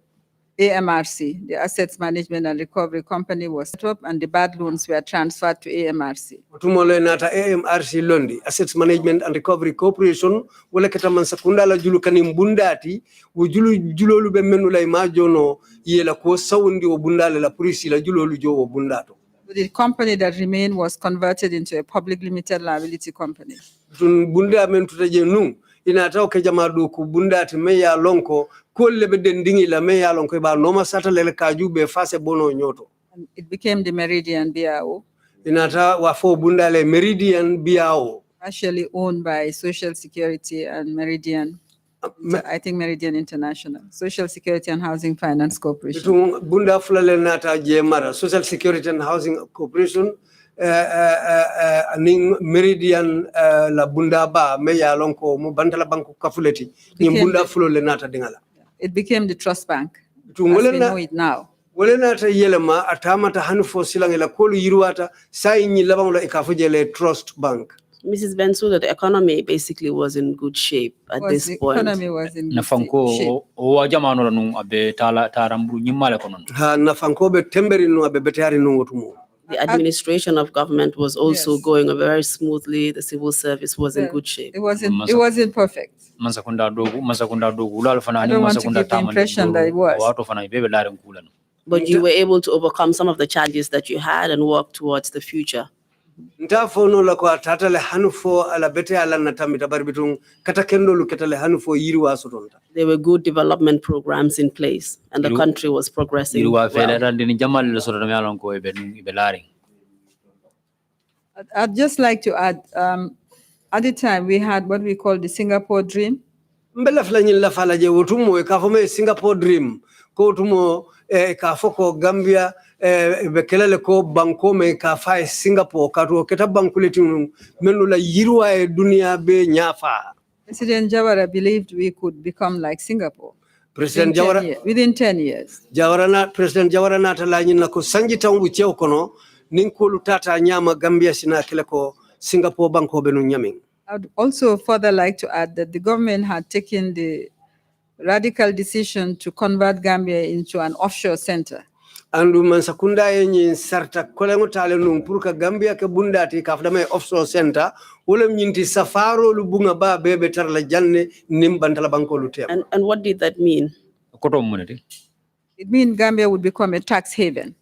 AMRC, the Assets Management and Recovery Company, was set up, and the bad loans were transferred to AMRC. Tumole nata AMRC Londi, Assets Management and Recovery Corporation, wala ketaman sakunda la julu kanim bundati, wo julolu be menu la imajono yela ko sawundi wo bundale la polisi la julolu jo wo bundato. The company that remained was converted into a public limited liability company. Tun bunda men tutaje nu inata ke jamadu ku bundati meya lonko kolle be dendingi la meya lonko ba noma sata le kajube face bono nyoto. And it became the Meridian BAO. Inata wafo bundale Meridian BAO. Partially owned by Social Security and Meridian. I think Meridian International, Social Security and Housing Finance Corporation. Bitung bunda fulale nata je mara Social Security and Housing Corporation ning Meridian la bunda ba me ya lonko mo bantala banku kafuleti ni bunda fulole nata dingala. It became the trust bank as Bitung we know it now. wala nata yelema atamata hanfo silangela kolu yiruata sai nyi labangula ikafujele trust bank. Mrs. Bensouda, the economy basically was in good shape at this The point. economy was in na good shape. fanko o jamano la nun abe tarambu nyimale kono Ha na fanko be temberi no abe betari no wotumo. The administration of government was also Yes. going very smoothly. The civil service was in good shape. It wasn't perfect. masakunda dogu ulal fana I ni don't want to masakunda give the impression that it was. wato fana bebe lare kula no But you were able to overcome some of the challenges that you had and work towards the future. Ntafo no la kwa tatale hanfo ala bete ala natamita barbitung kata kendo lu ketale hanfo yiriwa sotonta. There were good development programs in place and the country was progressing yiruwa well. fele ran din jamal le soto me alon ko be lare I'd just like to add, at the time we had what we call the Singapore Dream. Mbela flanyin la fala je wotumo e ka fome Singapore Dream ko wotumo ka foko Gambia be kelele ko banko me ka fa Singapore ka to keta bankuleti menu la yiriwa e dunia be nyafa. President Jawara believed we could become like Singapore President Jawara within 10 years. President Jawara na talanyin na ko sanji tangu cheo kono ninkulu tata nyama Gambia sina kile ko Singapore banko be no nyamin. I'd also further like to add that the government had taken the radical decision to convert Gambia into an offshore center. Andu man sakunda yenyi sarta kolengo tale nung purka Gambia ke bundati kafdame offshore center wolem nyinti safaro lu bunga ba bebe tarla janne nim bantala banko lu tem. And what did that mean? koto muneti It means Gambia would become a tax haven.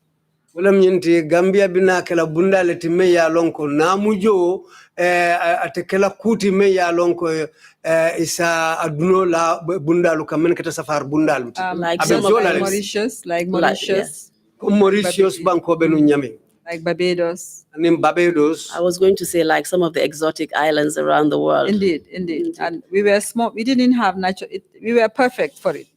Wolem nyinti Gambia bina kala bundale timme ya lonko namujo atekela kuti me ya lonko isa aduno la bundalu kamen kata safar bundalu. Like Some some of of Mauritius, yes. Mauritius banko be no nyami. like Barbados. Nim Barbados. I was going to say like some of the exotic islands around the world. Indeed. And we were small. We didn't have natural. We were perfect for it.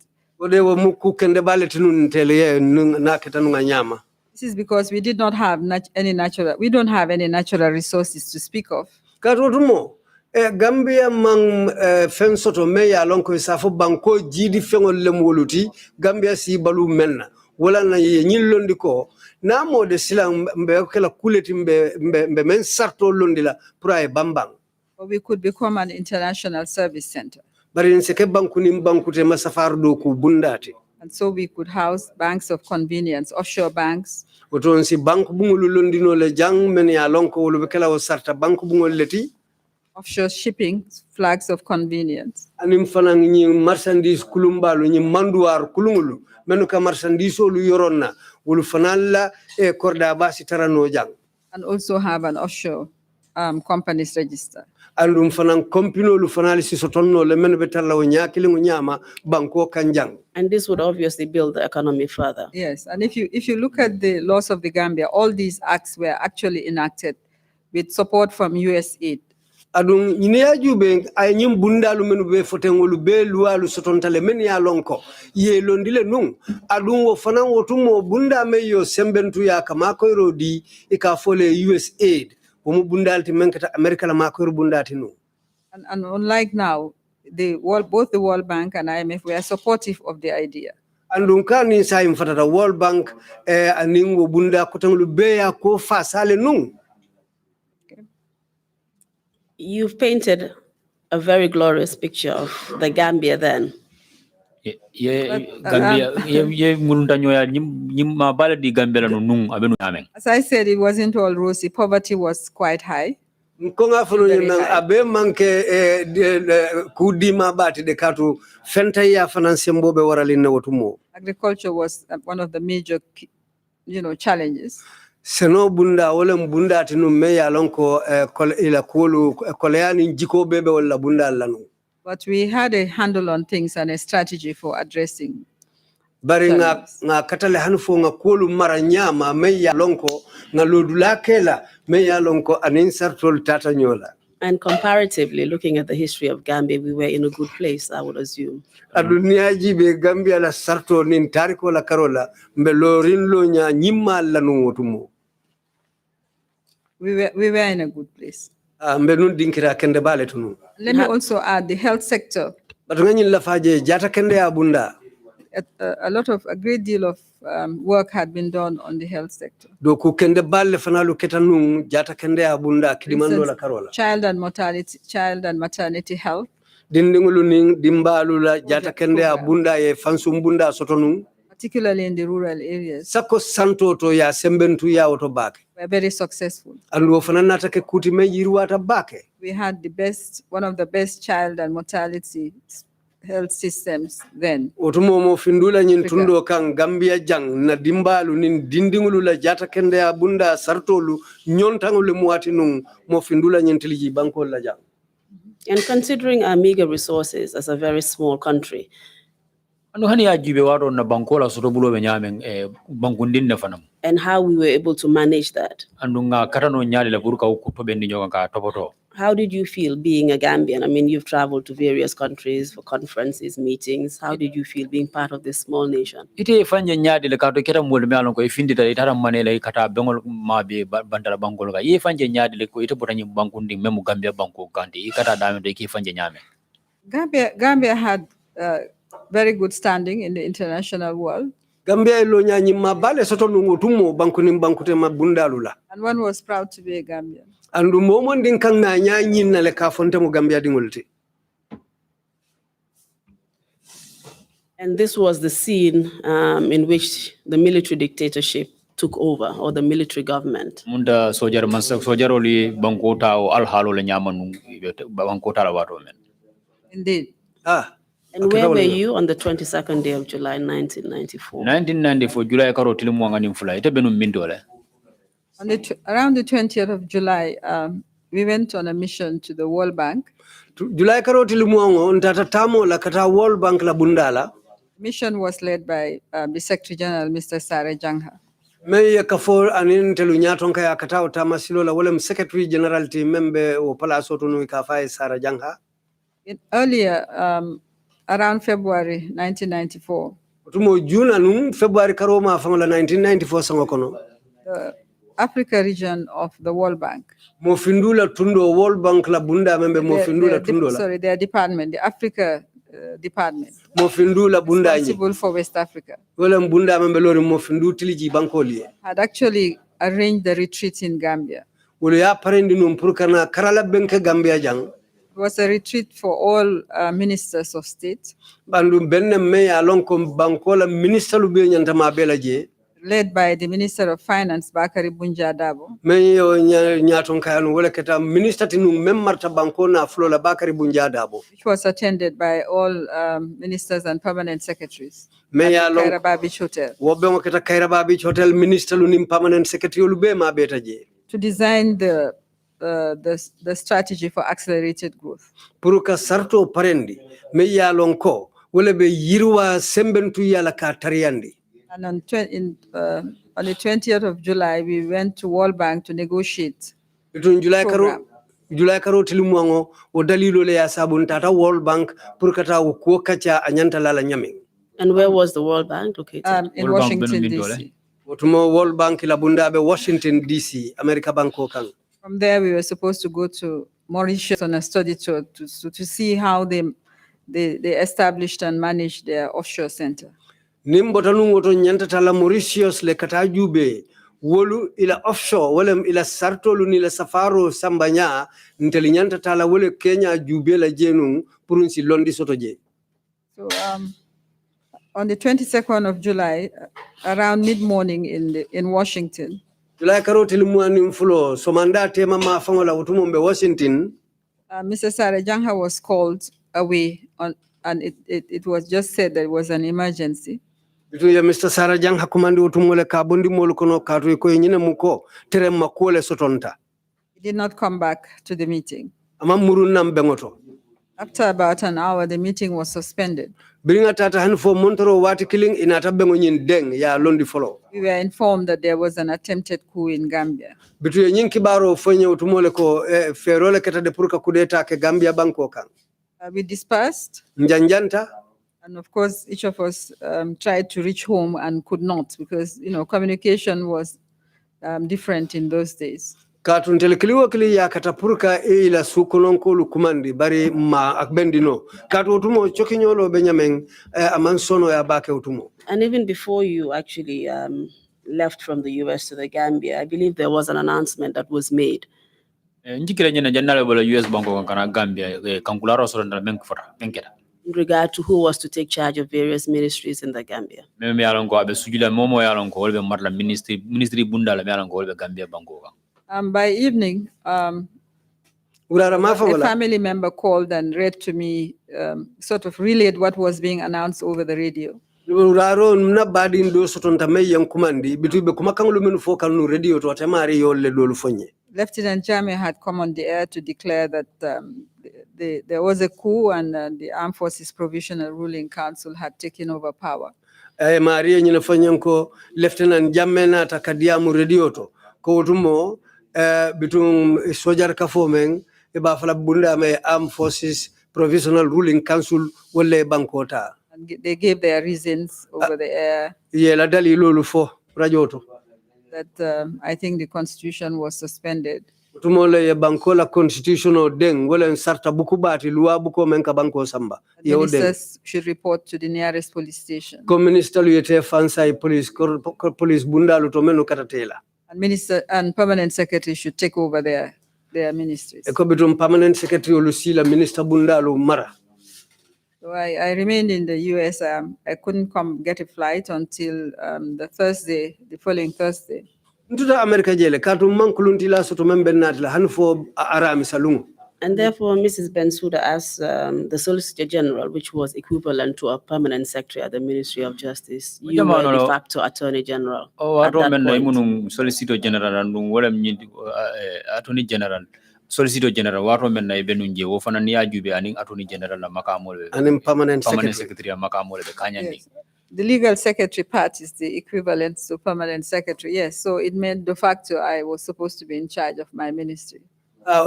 Ode wo muku kende bale tinun tele na ketanu nyama. This is because we did not have any natural. We don't have any natural resources to speak of. Katotumo Gambia mang fensoto me ya lonko safo banko jidi fengol lemwoluti Gambia si balu menna wala na ye nyilondi ko na mode sila mbe kala kuleti mbe men sarto londila pura e bambang. Or we could become an international service center. Bari nseke banku ni banku te masafar do ku bundati. And so we could house banks of convenience, offshore banks. Woton si banku bungulu londino le jang men ya lonko wolu kala o sarta banku bungol leti. Offshore shipping, flags of convenience. Anim fanang ni marchandise kulumbalu ni manduar kulungulu menu ka marchandise lu yoronna wolu fanalla e korda basi tarano jang. And also have an offshore companies register. Andum fanang kompino lu fanali si sotonno le menu betalla o nyakili nyama banko kanjang. And this would obviously build the economy further. Yes, and if you look at the laws of the Gambia, all these acts were actually enacted with support from US aid. Adun ñineya jube ay ñim bundalu menu be fotengolu be luwalu sotontale men ya lonko ye londile nun adun wo fanan wotumo bunda me yo sembentu ya kama koyro di e ka fole US aid wo mu bundalti men kata America la ma koyro bundati nun. And unlike now, both the World Bank and IMF were supportive of the idea. Andun kani sa im fatata World Bank anin wo bunda kotengolu be ya ko fa sale nun. You've painted a very glorious picture of the Gambia then. Gambia ye mulunta nyoya nyim ma bala di Gambia no nun abenu amen. As I said, it wasn't all rosy. Poverty was quite high. Nkonga fulu nang abe manke kudi mabati de katu fenta ya finance mbobe warali na wotumo. Agriculture was one of the major, challenges. Seno bunda wala bunda tinu me ya lonko ila kulu koleani jiko bebe wala bunda lanu. But we had a handle on things and a strategy for addressing. Bari nga katale hanfo nga kulu mara nyama me ya lonko nga lodula kela me ya lonko anin sartol tata nyola. And comparatively, looking at the history of Gambia, we were in a good place, I would assume. Adunia jibe Gambia la sarto nin tariko la karola mbe lorin lo nya nyimma la nuwotumo. We were in a good place. Mbe nun dinkira kende bale tunu. Let me also add the health sector. Batungani la faje jata kende abunda. A great deal of work had been done on the health sector. Do ku kende bale fanalu ketanung jata kende abunda kidimando la karola. Child and maternity health. Dindingulu ning dimbalu la jata kende abunda ye fansumbunda sotonung. Particularly in the rural areas. Sako santo to ya sembentu ya otobake. Were very successful. Andu fanana take kuti me yiruata bake. We had one of the best child and mortality health systems then. Otumo mo findula nyin tundo kan Gambia jang na dimbalu nin dindingulu la jata kende abunda sartolu nyontangulu muati nung mo findula nyin tiliji banko la jang. And considering our meager resources as a very small country, anu hani ya jibe waro na bankola soto bulo be nyamen bankundin ne fanam. And how we were able to manage that. Andu nga katano nyali la buruka ukuto bendi nyoga ka topoto. How did you feel being a Gambian? I mean, you've traveled to various countries for conferences, meetings. How did you feel being part of this small nation? Ite fanje nyadi le kato kera mwole me alon ko ifindita itara manela ikata bengol mabe bandara bangol ga. Ye fanje nyadi le ko ite botanyi bankundi memu Gambia banko kandi ikata dame de ki fanje nyame. Gambia had very good standing in the international world. Gambia ilo nyanyi mabale soto nungu tumo bankuni bankute mabundalula. And one was proud to be a Gambian. Andu momon din kang na nyanyi na le kafonte mo Gambia dingulti. And this was the scene in which the military dictatorship took over, or the military government. Munda sojar oli bankota o alhalo le nyamanu bankota la wato men. Indeed. And where were you on the 22nd day of July, 1994? 1994 July karo tilimu wangani mfula ite benu mindole. Around the 20th of July, we went on a mission to the World Bank. July karo tilimu wango ntata tamo la kata World Bank la bundala. The mission was led by the Secretary General, Mr. Sare Jangha. Meye kafor anin telu nyatonka ya kata otama silo la wole Secretary General ti membe o palaso tunu ikafaye Sare Jangha. Earlier, around February 1994. Tumo June anu February karoma fangola 1994 sangokono. The Africa region of the World Bank. Mo findula tundo World Bank la bunda membe mo findula tundo la. Sorry, their department, the Africa department. Mo findula bunda responsible for West Africa. Wala bunda membe lori mo findu tiliji bankoli. Had actually arranged the retreat in Gambia. Wala ya parendi num purkana karala benke Gambia jang. It was a retreat for all ministers of state. Bandu benne me alon ko bankola minister lu be nyanta ma bela je. Led by the Minister of Finance, Bakari Bunja Dabo. Me yo nyaton kayano wala keta minister tinu memmarta bankona flola Bakari Bunja Dabo. Which was attended by all ministers and permanent secretaries. Me at alon Kairaba Beach Hotel. Wobe mo keta Kairaba Beach Hotel minister lu nim permanent secretary lu be ma beta je. To design the strategy for accelerated growth. Puruka sarto parendi me yalon ko wala be yirwa sembentu yala ka tariyandi. And on the 20th of July, we went to World Bank to negotiate. Between July karo tilimuango o dalilo le ya sabun tata World Bank purkata o kuokacha anyanta lala nyame. And where was the World Bank located? In Washington, D.C. Otumo World Bank la bundabe Washington, D.C., America Banko kang. From there, we were supposed to go to Mauritius on a study tour to see how they established and managed their offshore center. Nimbotanu woto nyanta tala Mauritius le kata jube wolu ila offshore wala ila sartolu ni la safaro sambanya nteli nyanta tala wole Kenya jube la jenu purunsi londi soto je. So on the 22nd of July, around mid-morning in Washington, July karo tilimuani mfulo somanda tema mafangola utumombe Washington. Mr. Sare Jangha was called away and it was just said that it was an emergency. Bituya Mr. Sare Jangha kumandi utumole kabundi molu kono katu iko nyine muko tere makole sotonta. He did not come back to the meeting. Ama murunna mbengoto. After about an hour, the meeting was suspended. Bringa tata han fo montoro wati killing inata bengo nyin deng ya londi follow. We were informed that there was an attempted coup in Gambia. Bitu ye nyin kibaro fonye utumole ko ferole keta de purka kudeta ke Gambia banko kan. We dispersed. Njanjanta. And of course, each of us tried to reach home and could not because, communication was different in those days. Katun telekiliwo kili ya katapurka ila sukononkolu kumandi bari ma akbendino. Katu utumo chokinyolo Benjamin amansono ya bake utumo. And even before you actually left from the US to the Gambia, I believe there was an announcement that was made. Njikira nyina jannale bola US banko kana Gambia kankularo so ndala menketa. In regard to who was to take charge of various ministries in the Gambia. Me yalanko abe sujula momo yalanko wolbe marla ministry bundala me yalanko wolbe Gambia banko. By evening, a family member called and read to me, sort of relayed what was being announced over the radio. Lieutenant Jame had come on the air to declare that there was a coup and the Armed Forces Provisional Ruling Council had taken over power. Maria Nyinafanyanko, Lieutenant Jame na takadiamu radio to. Ko utumo bitum sojar kafomen eba fala bunda me Armed Forces Provisional Ruling Council wole bankota. And they gave their reasons over the air. La dali lolu fo radio to. That I think the constitution was suspended. Tumole ye bankola constitutional deng wole sarta bukubati luwa buko menka banko samba. Ministers should report to the nearest police station. Minister luyete fansai police bunda lutomenu katatela. And minister and permanent secretary should take over their ministries. Ekobitum permanent secretary Lucila minister bundalu mara. So I remained in the US. I couldn't get a flight until the following Thursday. Ntuta America jele katum mankuluntila soto membennatla hanfo arami salungu. And therefore, Mrs. Bensouda, as the Solicitor General, which was equivalent to a permanent secretary at the Ministry of Justice, you were de facto Attorney General. At that point. Solicitor General and Attorney General. Solicitor General, what women na ibenunje wofana ni ajube aning Attorney General la makamole. And permanent secretary makamole the Kanyani. Yes. The legal secretary part is the equivalent to permanent secretary. Yes, so it meant de facto I was supposed to be in charge of my ministry.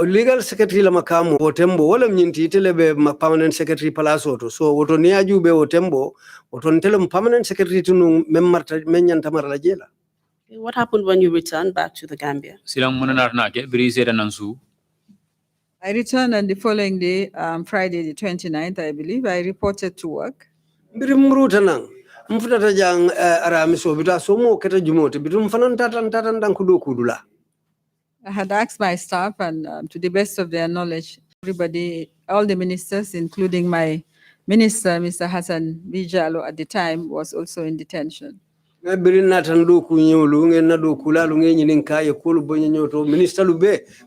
Legal secretary la makamu otembo wala mnyinti telebe permanent secretary palasoto so woto ni ajube otembo woto ntele permanent secretary tunu memmarta menyanta marala jela. What happened when you returned back to the Gambia? Silang muna narnake brise nansu. I returned on the following day, Friday the 29th, I believe. I reported to work. Birimruta nang mfutata jang aramiso bita somo keta jumote bitum fanan tatan kudo kudula. I had asked my staff, and to the best of their knowledge, everybody, all the ministers, including my minister, Mr. Hassan Bijalo, at the time, was also in detention. Minister Lube,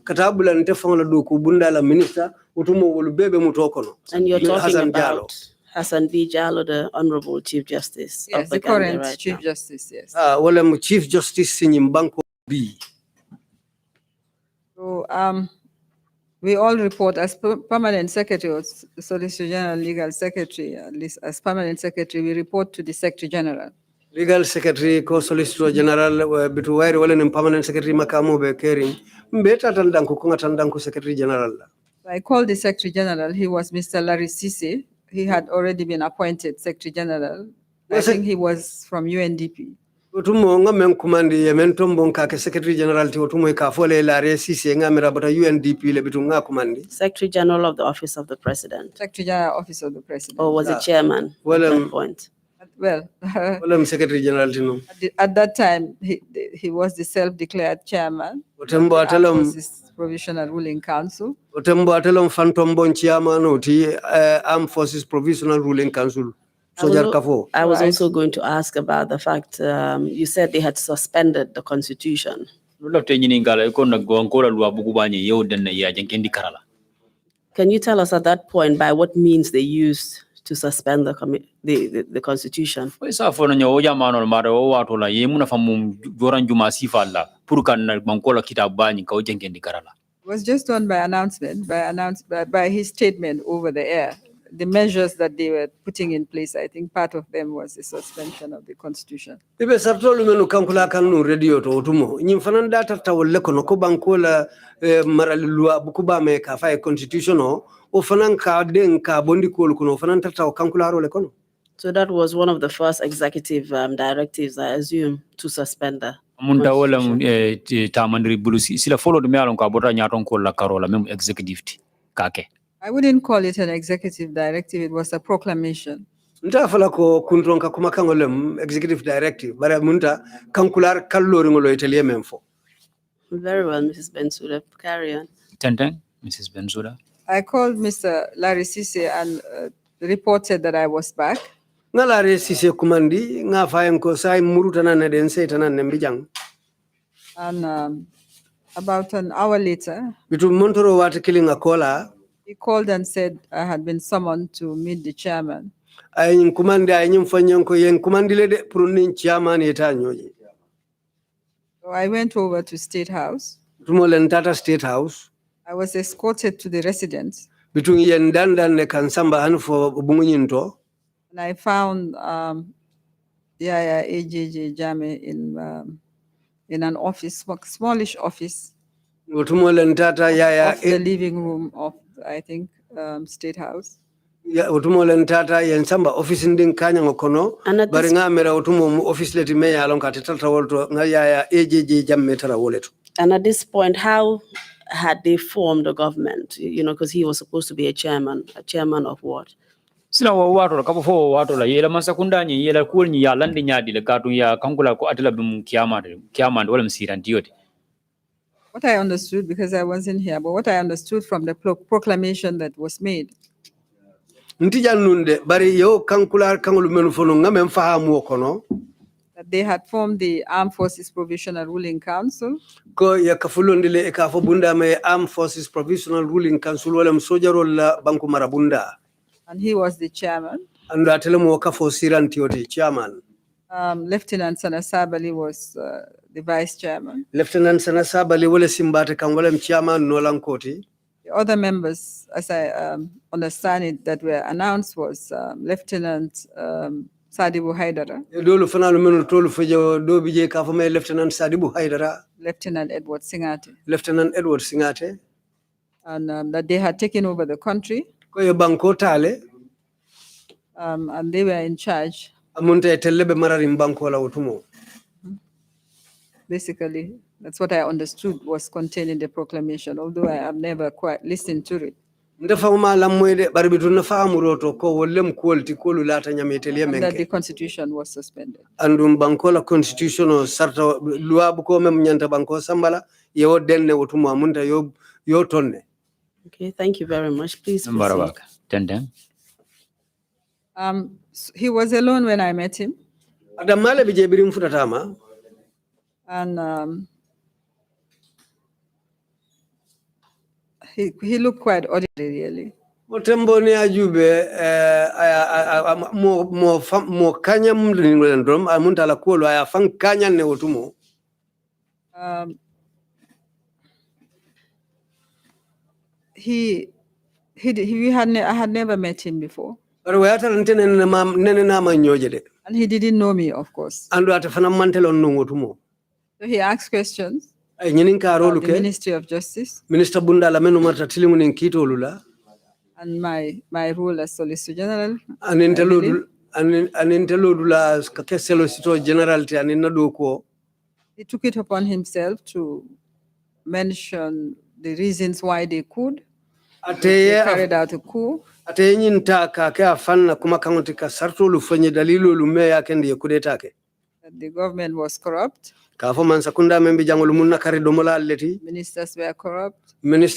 Katabula and Tefon Duku, Bundala Minister, Utumo will bebe mutokono. And you're talking about Hassan Bijalo, the Honorable Chief Justice. Yes, of the current right Chief now. Justice, yes. Well, Chief Justice in Banco B. So we all report as permanent secretary, or Solicitor General, Legal Secretary, at least as permanent secretary, we report to the Secretary General. Legal Secretary, Co-Solicitor General, Bituwari, well, permanent secretary Makamu Bekering, Beta Tandanku, Kungatandanku Secretary General. I called the Secretary General. He was Mr. Larry Sise. He had already been appointed Secretary General. I think he was from UNDP. Utumo nga menkumandi yementombo nkake Secretary General ti utumo ikafole Larry Sise nga mirabata UNDP le bitu nga kumandi. Secretary General of the Office of the President. Secretary General, Office of the President. Or was it chairman at that point? Well, Secretary General tino. At that time, he was the self-declared chairman of the Armed Forces Provisional Ruling Council. Utembo atelom phantom chairman oti Armed Forces Provisional Ruling Council. I was also going to ask about the fact you said they had suspended the constitution. Can you tell us at that point by what means they used to suspend the constitution? was just done by announcement, by his statement over the air. The measures that they were putting in place, I think part of them was the suspension of the constitution. Ibe sartolu menu kankula kanu radio to otumo. Nyim fanan data tawolle kono ko bankola maral loi bukuba me ka fa constitution o fanan ka den ka bondi kol kono fanan tata kankula ro le kono. So that was one of the first executive directives, I assume, to suspend the Munta wala constitution. tamandri bulusi sila follow de mealon ka bota nyaton ko la karola même executive kake. I wouldn't call it an executive directive, it was a proclamation. Nta fala ko kuntronka kuma kangolem executive directive bara munta kankular kallori ngolo italie memfo. Very well, Mrs. Bensouda. Carry on. Tenten, Mrs. Bensouda. I called Mr. Larry Sise and reported that I was back. Ngalare sise kumandi nga fayen ko sai murutana na den setana nembijang. And about an hour later, Bitu montoro wat killing a kola. he called and said I had been summoned to meet the chairman. Ayin kumandi ayin fanyan ko yen kumandile de prunin chairman etanyoji. So I went over to State House. Tumolen Tata State House. I was escorted to the residence. Between yen dandan ne kansamba hanfo bungunyinto. And I found Yaya AJJ Jame in an office, smallish office, Utumolen Tata Yaya off the living room of, I think, State House. Ya utumolen Tata yen samba office ndin kanya ngokono. Bari nga mera utumo office leti meya alon ka tetata wolto nga Yaya AJJ Jamme tara woleto. And at this point, how had they formed a government? You know, because he was supposed to be a chairman of what? Sina wato la kapo fo wato la yela masakunda nyi yela kul nyi ya landi nyadi le katu ya kankula ko atela bim kiama wala msiranti yote. What I understood, because I wasn't here, but what I understood from the proclamation that was made. Ntija nunde bari yo kankula kangulu menu fono ngame mfahamu okono. That they had formed the Armed Forces Provisional Ruling Council. Ko ya kafulondile e kafo bunda me Armed Forces Provisional Ruling Council wala msojaro la banku marabunda. And he was the chairman. And atelemo kafo siranti yote chairman. Lieutenant Sanasabali was the vice chairman. Lieutenant Sanasabali wale simbate kangwale chairman nolankoti. The other members, as I understand it, that were announced was Lieutenant Sadibu Haidara. Dolu fanalu menu tolu fejo do bije kafo me Lieutenant Sadibu Haidara. Lieutenant Edward Singate. Lieutenant Edward Singate. And that they had taken over the country. Ko yo banko tale. And they were in charge. Amunte telebe mararim banko la utumo. Basically, that's what I understood was contained in the proclamation, although I have never quite listened to it. And that the constitution was suspended. Andum bankola constitution sarta loi buko mem nyanta banko sambala yo denne wotuma munta yo tonne. Okay, thank you very much. Please Tenden. He was alone when I met him. Adamale bije birim futatama. And he looked quite ordinary, really. Motembo ni ajube mo kanya mndrom amunta la kuolo aya fan kanya ne wotumo. I had never met him before. And he didn't know me, of course. So he asked questions about the Ministry of Justice Minister Bunda la menu marta tilimunin kito lula. And my role as Solicitor General. An interludula Solicitor General ko. He took it upon himself to mention the reasons why they could. They carried out a coup. The government was corrupt. Ministers were corrupt. Condemned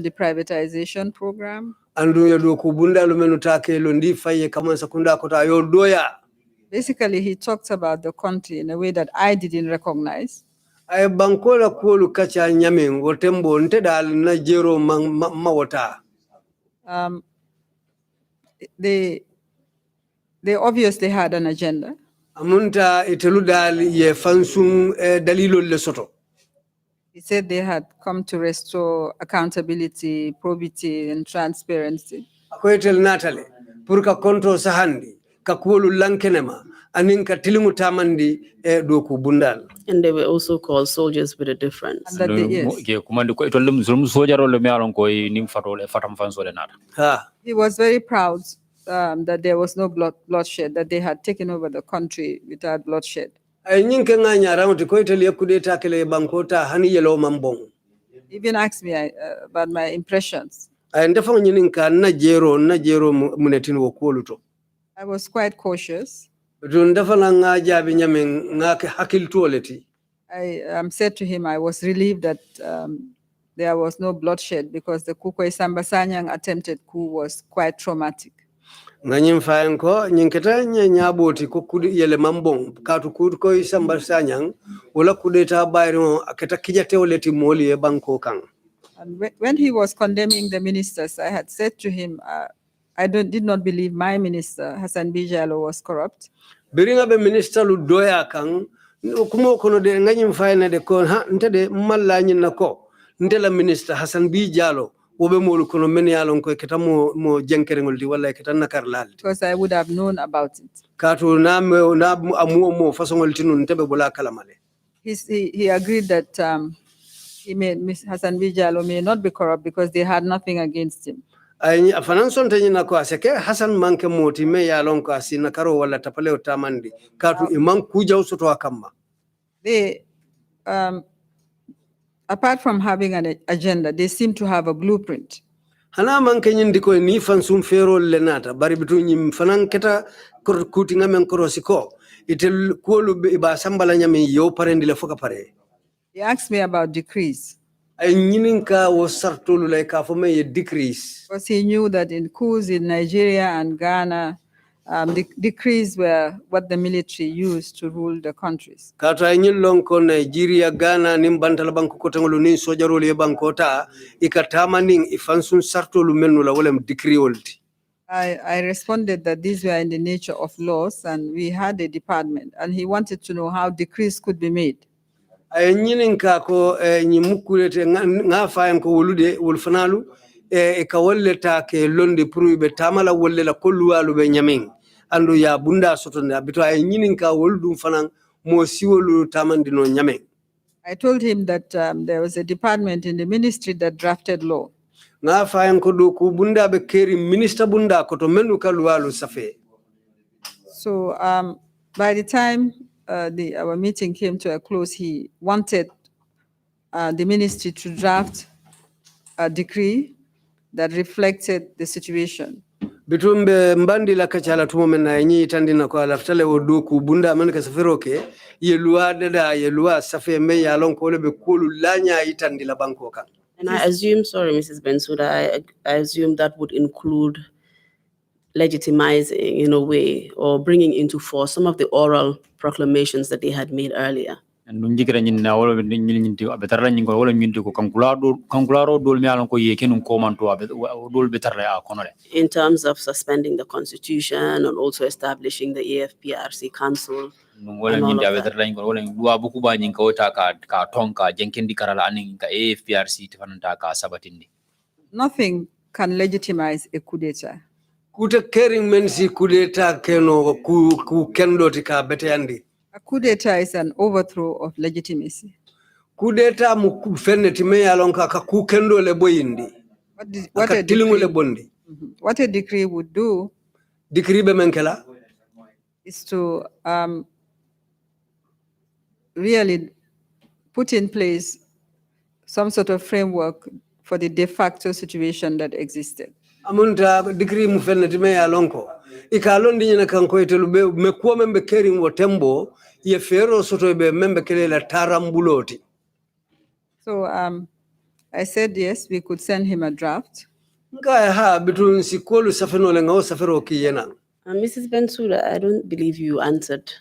the privatization program. Basically, he talked about the country in a way that I didn't recognize. They obviously had an agenda. He said they had come to restore accountability, probity, and transparency. Akoytel natale pour ka konto sahandi ka kuwolu lankenema anin ka tilimu tamandi e doku bundal. And they were also called soldiers with a difference. And that they, yes, ke kumandi ko itollum zulum sojaro le me alon ko nim fatole fatam fansole nata. Ha. he was very proud that there was no bloodshed, that they had taken over the country without bloodshed. Ay nyinke nganya rawti koytel yakudeta kele bankota hani yelo mambong. He even asked me about my impressions. Ay ndefa nyininka na jero munetin wo koluto. I was quite cautious. Ndefa na ngajabi nyame ngake hakil tuoleti. I said to him I was relieved that there was no bloodshed because the Kukwai Sambasanyang attempted coup was quite traumatic. Nganyim fayen ko nyinketa nyaboti ko kudi yele mambong katu kud ko Sambasanyang wala kudeta bayro aketa kijate oleti moli e banko kan. And when he was condemning the ministers, I had said to him, I did not believe my minister, Hassan Bijalo, was corrupt. Biringa be minister lu doya kan kumo kono de nganyim fayna de ko ha ntede malla nyina ko ntela minister Hassan Bijalo wobe molu kono men yalon ko keta mo jenkerengol di wala keta nakar lalti. Because I would have known about it. Katu na amu fasongol tinu ntebe bola kalamale. He agreed that Hassan Bijalo may not be corrupt because they had nothing against him. Ay afanan sonte nyina ko aseke Hassan manke moti me yalon ko asina karo wala tapale tamandi katu imam kuja usoto akamma. They apart from having an agenda, they seem to have a blueprint. Hana manke nyindi ko ni fansum fero lenata bari bitu nyim fanan keta kuti ngamen korosiko itel kuolu iba sambala nyame yo parendi le foka pare. He asked me about decrees. Ay nyininka wo sartolu lay ka fo me decrease. Because he knew that in coups in Nigeria and Ghana, the decrees were what the military used to rule the countries. Kata ay nyillon ko Nigeria, Ghana, nimbantala banko kotangolo ni sojaroli e bankota ikatama ning ifansun sartolu menula wolem decree olti. I responded that these were in the nature of laws and we had a department, and he wanted to know how decrees could be made. Ay nyininka ko nyimukulete nga fayen ko wolude wolfanalu e ka wolleta ke londe pour be tamala wolle la kolluwalu be nyamen andu ya bunda sotonda bito ay nyininka woldum fanan mo siwolu tamandino nyamen. I told him that there was a department in the ministry that drafted law. Nga fayen ko do ko bunda be keri minister bunda ko to menu kalwalu safe. So by the time our meeting came to a close, he wanted the ministry to draft a decree that reflected the situation. Bitumbe mbandi la kachala tumo mena nyi tandina ko alaftale oduku bunda man ka safiroke yelua dada yelua safe me yalon ko lebe kulu lanya itandila banko kan. And I assume, sorry, Mrs. Bensouda, I assume that would include legitimizing, in a way, or bringing into force some of the oral proclamations that they had made earlier. And njikira nyinna wala nyinti abetarla nyingo wala nyinti ko kankularo dol me alon ko yekenum komanto dol betarla a konole. In terms of suspending the constitution and also establishing the AFPRC council. Wala nyinti abetarla nyingo wala duwa buku ba nyingo ta ka tonka jenkendi karala anin ka AFPRC tifananta ka sabatindi. Nothing can legitimize a coup d'etat. Kute kering mensi coup d'etat keno ku kendo tika beteyandi. A coup d'etat is an overthrow of legitimacy. Coup d'etat mu fenneti me yalon ka ku kendo le boyindi. What a decree would do is to really put in place some sort of framework for the de facto situation that existed. Amunta decree mu fenneti me yalon ko ikalondi nyina kanko itelu be me ko membe kering wotembo ye fero soto be membe kelela tarambuloti. So I said yes, we could send him a draft. Mrs. Bensouda, I don't believe you answered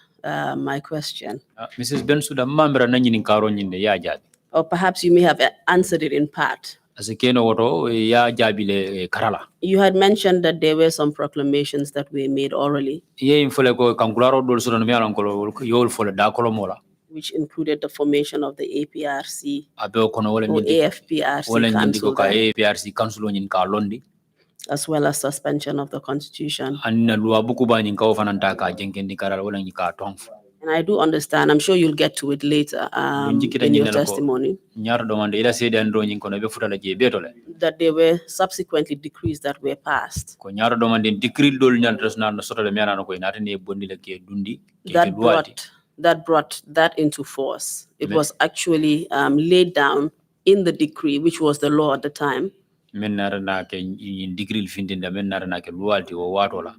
my question. Mrs. Bensouda mambra nanyini karo nyinde ya jadi. Or perhaps you may have answered it in part. Asekeno woto ya jabile karala. You had mentioned that there were some proclamations that were made orally. Ye infole ko kankularo dol sono me alon ko yol fole da kolo mola. which included the formation of the APRC abe kono wala or nyindi AFPRC wala nyindi ko council, ka then, APRC council nyin ka londi as well as suspension of the constitution. anna luwa buku ba nyin ka o fananta ka jenkendi karal wala nyi ka tonf And I do understand, I'm sure you'll get to it later in your testimony, nyaro do mande ila sede andro nyin kono be futala je betole that there were subsequently decrees that were passed ko nyaro do mande decree dol nyal resna no sotale mena no ko inata ne bondi la ke dundi ke that luwati brought that into force. It was actually laid down in the decree, which was the law at the time. men nara na ke yin decree findinda men nara na ke luwati o watola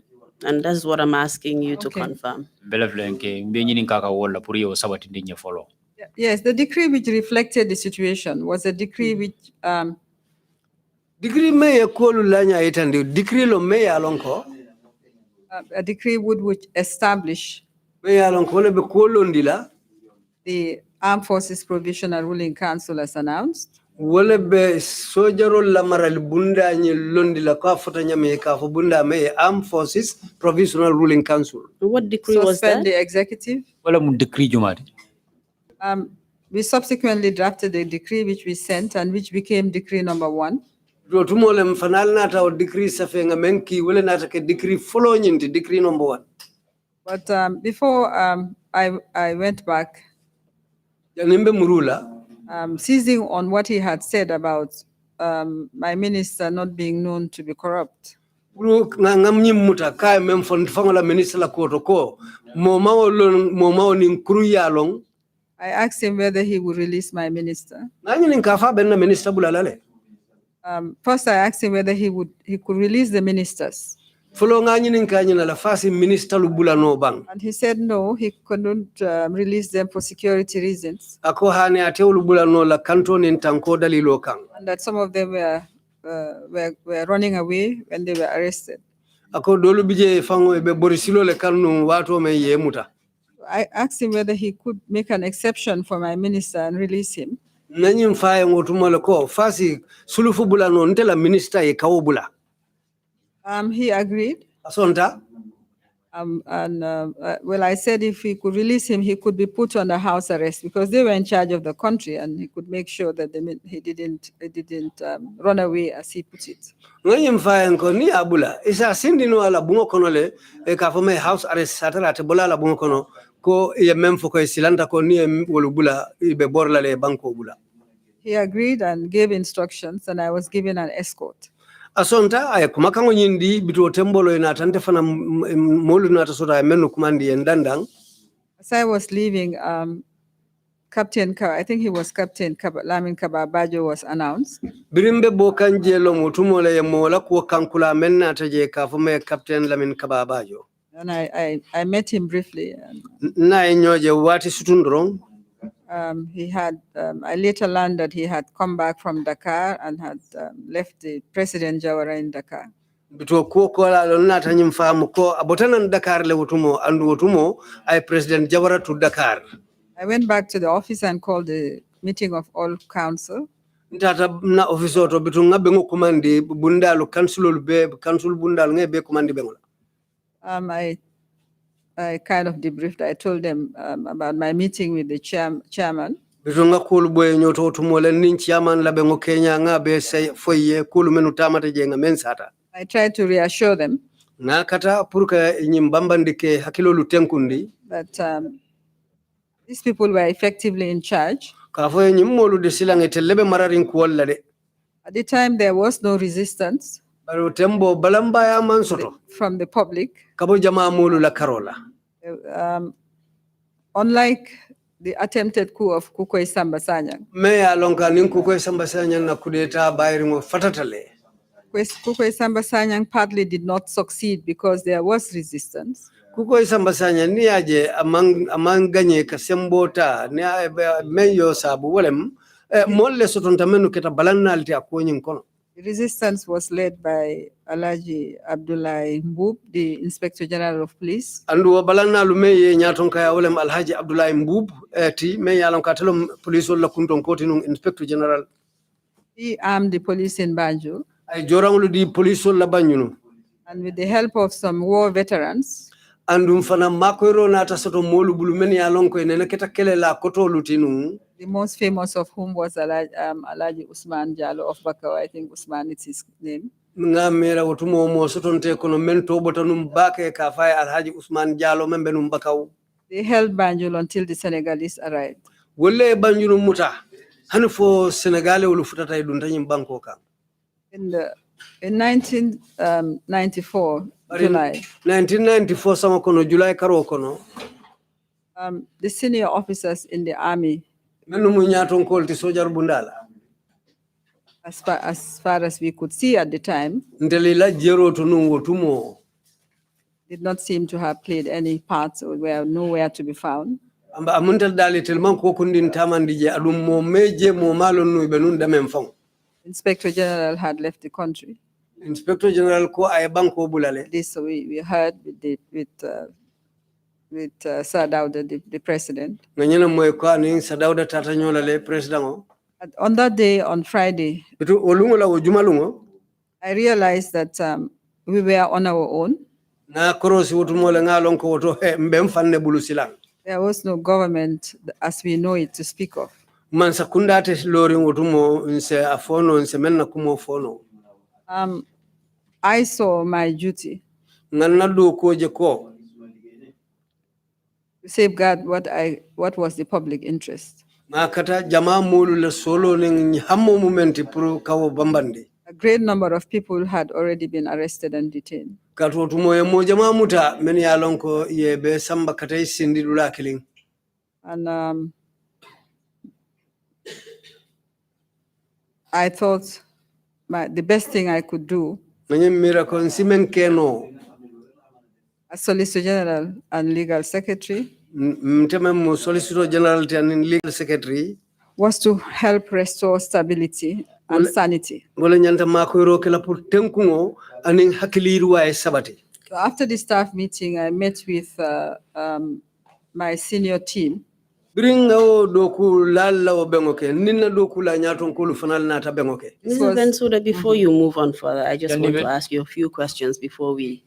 And that's what I'm asking you to Okay. confirm. belaflenke mbe nyinin kaka wala pour yo sabati ndinye follow Yes, the decree which reflected the situation was a decree which Degree me ye kolu lanya itandi degree lo me ya lonko a decree would establish me ya lonko le be kolu ndila the Armed Forces Provisional Ruling Council as announced. wala be sojaro lamaral bunda nyi londi la ka fota nyame ka fo bunda me Armed Forces Provisional Ruling Council. What decree was Suspend that? the executive. wala mu decree jumati We subsequently drafted a decree which we sent and which became decree number 1. Do tumole mfanal nata o decree safenga menki wala nata ke decree follow nyinti decree number 1. But before I went back, Janimbe murula seizing on what he had said about my minister not being known to be corrupt. buru ngam nyimuta kay mem fon fangola ministre la koto ko mo mawo nin kruya long I asked him whether he would release my minister. nani nin ka fa benna ministre bulalale First, I asked him whether he could release the ministers. folo ngani nin ka nyina la fasi ministre lu bulano bang And he said no, he couldn't release them for security reasons, ako hani atewlu bulano la kanto nin tanko dalilo kan and that some of them were running away when they were arrested. ako dolu bije fango be borisilo le kanu wato me yemuta I asked him whether he could make an exception for my minister and release him. nanyim faye ngotumole ko fasi sulufu bulano ntela ministre e kawbula He agreed. asonta Well, I said if he could release him, he could be put under house arrest because they were in charge of the country, and he could make sure that he didn't run away, as he put it. ngayim faye ko ni abula isa sindino ala bungo kono le e ka fome house arrest satara te bulala bungo kono ko ye mem fo ko silanta ko ni wolu bula be borla le banko bula He agreed and gave instructions, and I was given an escort. asonta ay kuma kango nyindi bito tembolo ina tante fana molu na ta sota menu kumandi en dandang As I was leaving, I think he was Captain Lamin Kababajo was announced. birimbe bo kanje lo mutumole ye mola ko kankula menna ta je ka fome captain Lamin Kababajo And I met him briefly. na nyoje wati sutundron I later learned that he had come back from Dakar and had left the President Jawara in Dakar. bito ko ko la lo na tanyim famu ko abotanan Dakar le wutumo andu wutumo ay President Jawara to Dakar I went back to the office and called the meeting of all council. Ntata na office oto bito ngabe ngo kumandi bundalu council be council bundalu ngebe kumandi bengola I kind of debriefed. I told them about my meeting with the chairman. bito ngakulu boy nyoto tumole nin chairman la bengo Kenya ngabe say foye kulu menu tamata je ngamen sata I tried to reassure them na kata pour que nyim bambandike hakilolu tenkundi that these people were effectively in charge. ka foye nyim molu de silange telebe mararin ko walla de At the time, there was no resistance baro tembo balamba ya man soto from the public. kabo jama molu la karola Unlike the attempted coup of Kukoi Samba Sanyang. me ya lonka nin ku koy samba sanya na kudeta bayri mo fatatale Kukoi Samba Sanyang partly did not succeed because there was resistance. ku koy samba sanya ni aje amang ganye ka sembota ni men yo sabu wolem molle sotonta menu keta balannalti akonyin kono The resistance was led by Alaji Abdullah Mbub, the Inspector General of Police. andu balannalu me ye nyaton kaya wolem Alhaji Abdullah Mbub ti me ya lonka telom police wala kunton kotinum Inspector General He armed the police in Banjul, ay joranglu di police wala banyunu and with the help of some war veterans, andum fana makoyro nata soto molu bulu men ya lonko ene keta kele la koto lutinu. The most famous of whom was Alaji Usman Jallo of Bakau. I think Usman is his name. Nga mera wotumo mo sotonte kono men to botanum bake ka fay Alhaji Usman Jallo men benum Bakaw. They held Banjul until the Senegalese arrived. Wolle Banjul muta hanfo Senegalais wulu futata e dun tanyim banko kan. In 1994 July, 1994 sama kono July karo kono. the senior officers in the army, Menu mu nyaton kolti sojar bundala. as far as we could see at the time, Ndelila jero to num wotumo. did not seem to have played any part or were nowhere to be found. Amba amuntal dali telman ko kundin tamandi je adum mo meje mo malon no be nun damen fam. Inspector General had left the country. Inspector General ko ay banko bulale. This we heard with Sir Dawda, the president. Nganyana moy ko ani Sadawda tata nyolale president o. On that day, on Friday, Bitu olungo la o jumalungo. I realized that we were on our own. Na korosi wotumo le ngalon ko woto mbem fanne bulu silang. There was no government as we know it to speak of. Man sakunda te lori wotumo nse afono nse menna kumo fono. I saw my duty Nganna do ko je ko. to safeguard what was the public interest. Makata jama mulu le solo ning hammo momenti pro kawo bambandi. A great number of people had already been arrested and detained. Kato tumo ye mo jama muta men ya lonko ye be samba katay sindi dula kiling. And I thought the best thing I could do Nanyem mira kon simen keno. as Solicitor General and Legal Secretary Mteme mo Solicitor General and Legal Secretary. was to help restore stability and sanity. Wala nyanta makoyro kala pour tenkungo aning hakiliru wa sabati. So after the staff meeting, I met with my senior team. Bringa o doku lalla o bengoke ninna doku la nyaton kulu fanal nata bengoke. Mrs. Bensouda, before you move on further, I just want to ask you a few questions before we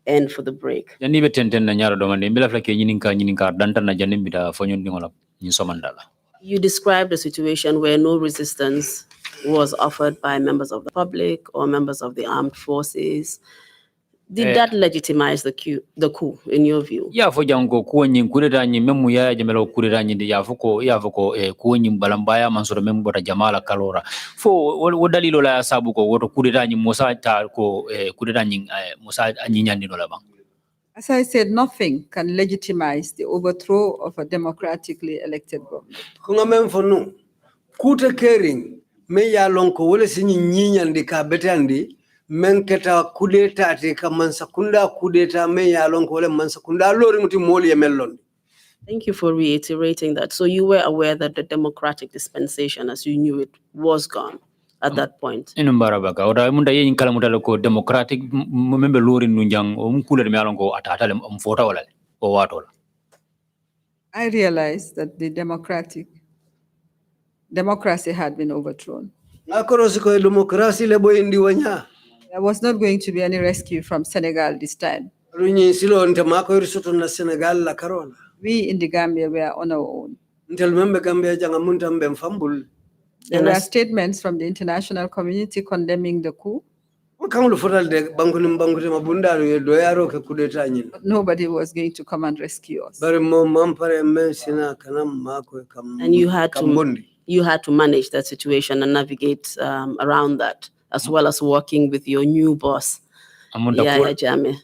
end for the break. Jani be tenten na nyaro do mande mbela flake nyininka danta na jani bida fonyon dingola nyisomandala. You described a situation where no resistance was offered by members of the public or members of the armed forces. Did that legitimize the coup, in your view? Ya fo jango ko nyin kureta nyin memu ya jamelo kureta nyin ya fo ko ko nyin balambaya mansoro memu bota jamala kalora fo wo dalilo la sabu ko woto kureta nyin musa ta ko kureta nyin musa nyinyandi no la bang. As I said, nothing can legitimize the overthrow of a democratically elected government. Kunga mem fonu kuta kering me ya lonko wala sinyi nyinyandi ka betandi men keta kudeta te ka mansakunda kudeta me ya lonko wala mansakunda lori muti moli ya melon. Thank you for reiterating that. So you were aware that the democratic dispensation, as you knew it, was gone at that point. Inumbara baka ora munda yin kala mutala ko democratic membe lori nunjang o mkule me alon ko atata le mfota wala o watola. I realized that the democracy had been overthrown. Akorosi ko demokrasi le boy ndi wanya. There was not going to be any rescue from Senegal this time. Runyi silo nte mako risoto na Senegal la karola. We in the Gambia were on our own. Ntel membe Gambia janga munta mbe mfambul. There were statements from the international community condemning the coup. But nobody was going to come and rescue us. And you had to manage that situation and navigate around that, as well as working with your new boss. Yaya Jammeh.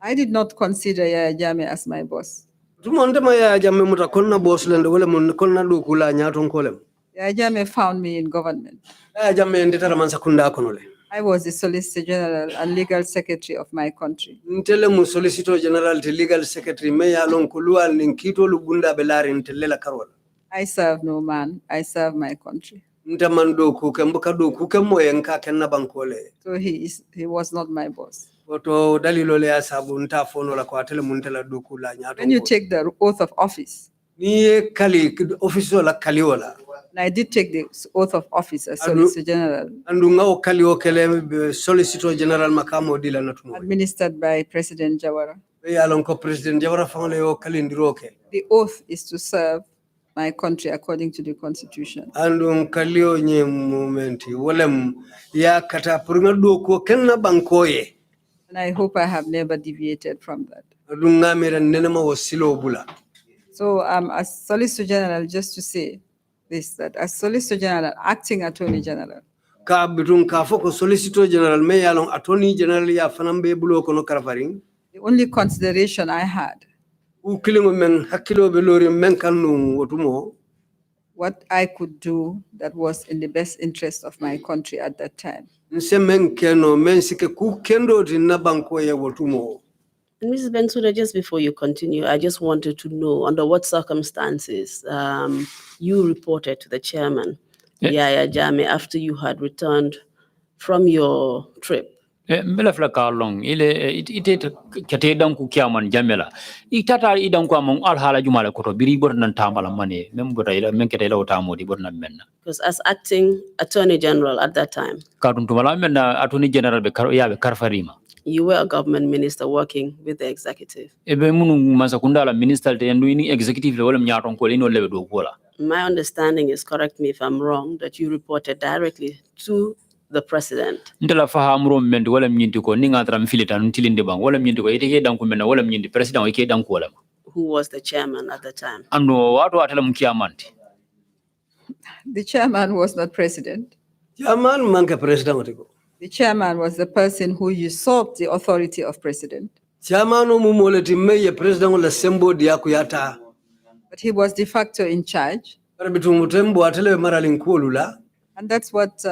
I did not consider Yaya Jammeh as my boss. Yaya Jammeh found me in government. I was the Solicitor General and Legal Secretary of my country. Solicitor General legal secretary I serve no man, I serve my country. So he was not my boss. When you take the oath of office, And I did take the oath of office as Adu- Solicitor General, andu nga o kali o kele solicitor general makamo dila natumo administered by President Jawara. be yalon ko president jawara fangale o kali ndiroke The oath is to serve my country according to the Constitution. andu kali o nye momenti wolem ya kata purunga do ko kenna bankoye And I hope I have never deviated from that. adu ngamira nenema o silo bula. So as Solicitor General, just to say this, that as Solicitor General, Acting Attorney General, Ka bitun ka foko solicitor general me yalon attorney general ya fanambe bulo kono karfaring the only consideration I had, u kilingo men hakilo be lori men kanu wotumo what I could do that was in the best interest of my country at that time. nse men keno men sike ku kendo din na banko ye wotumo. And Mrs. Bensouda, just before you continue, I just wanted to know under what circumstances you reported to the chairman, Yaya Jame, after you had returned from your trip. mbela fla ka long ile ite kete dan ku kiaman jamela itata idan ku amon al hala jumala ko to biri bor nan tamala mane mem bota ila men kete ila tamodi bor nan menna Because as acting attorney general at that time, ka dum tumala menna attorney general be karfarima you were a government minister working with the executive. ebe munu masakunda la minister te ndu ini executive le wala nyaton ko lino lebe do kola. My understanding is, correct me if I'm wrong, that you reported directly to the president. Ndela fahamro mende wala mnyindi ko ninga tra mfilita ntilinde bang wala mnyindi ko ite dan ko menna wala mnyindi president o ke dan ko wala Who was the chairman at the time? ando watu atala mkiamanti The chairman was not president. Chairman manke president otiko. The chairman was the person who usurped the authority of president. Chairman o mumoleti meye president la sembo dia kuyata. But he was de facto in charge. Bitu mutembo atele maralin kulula. And that's what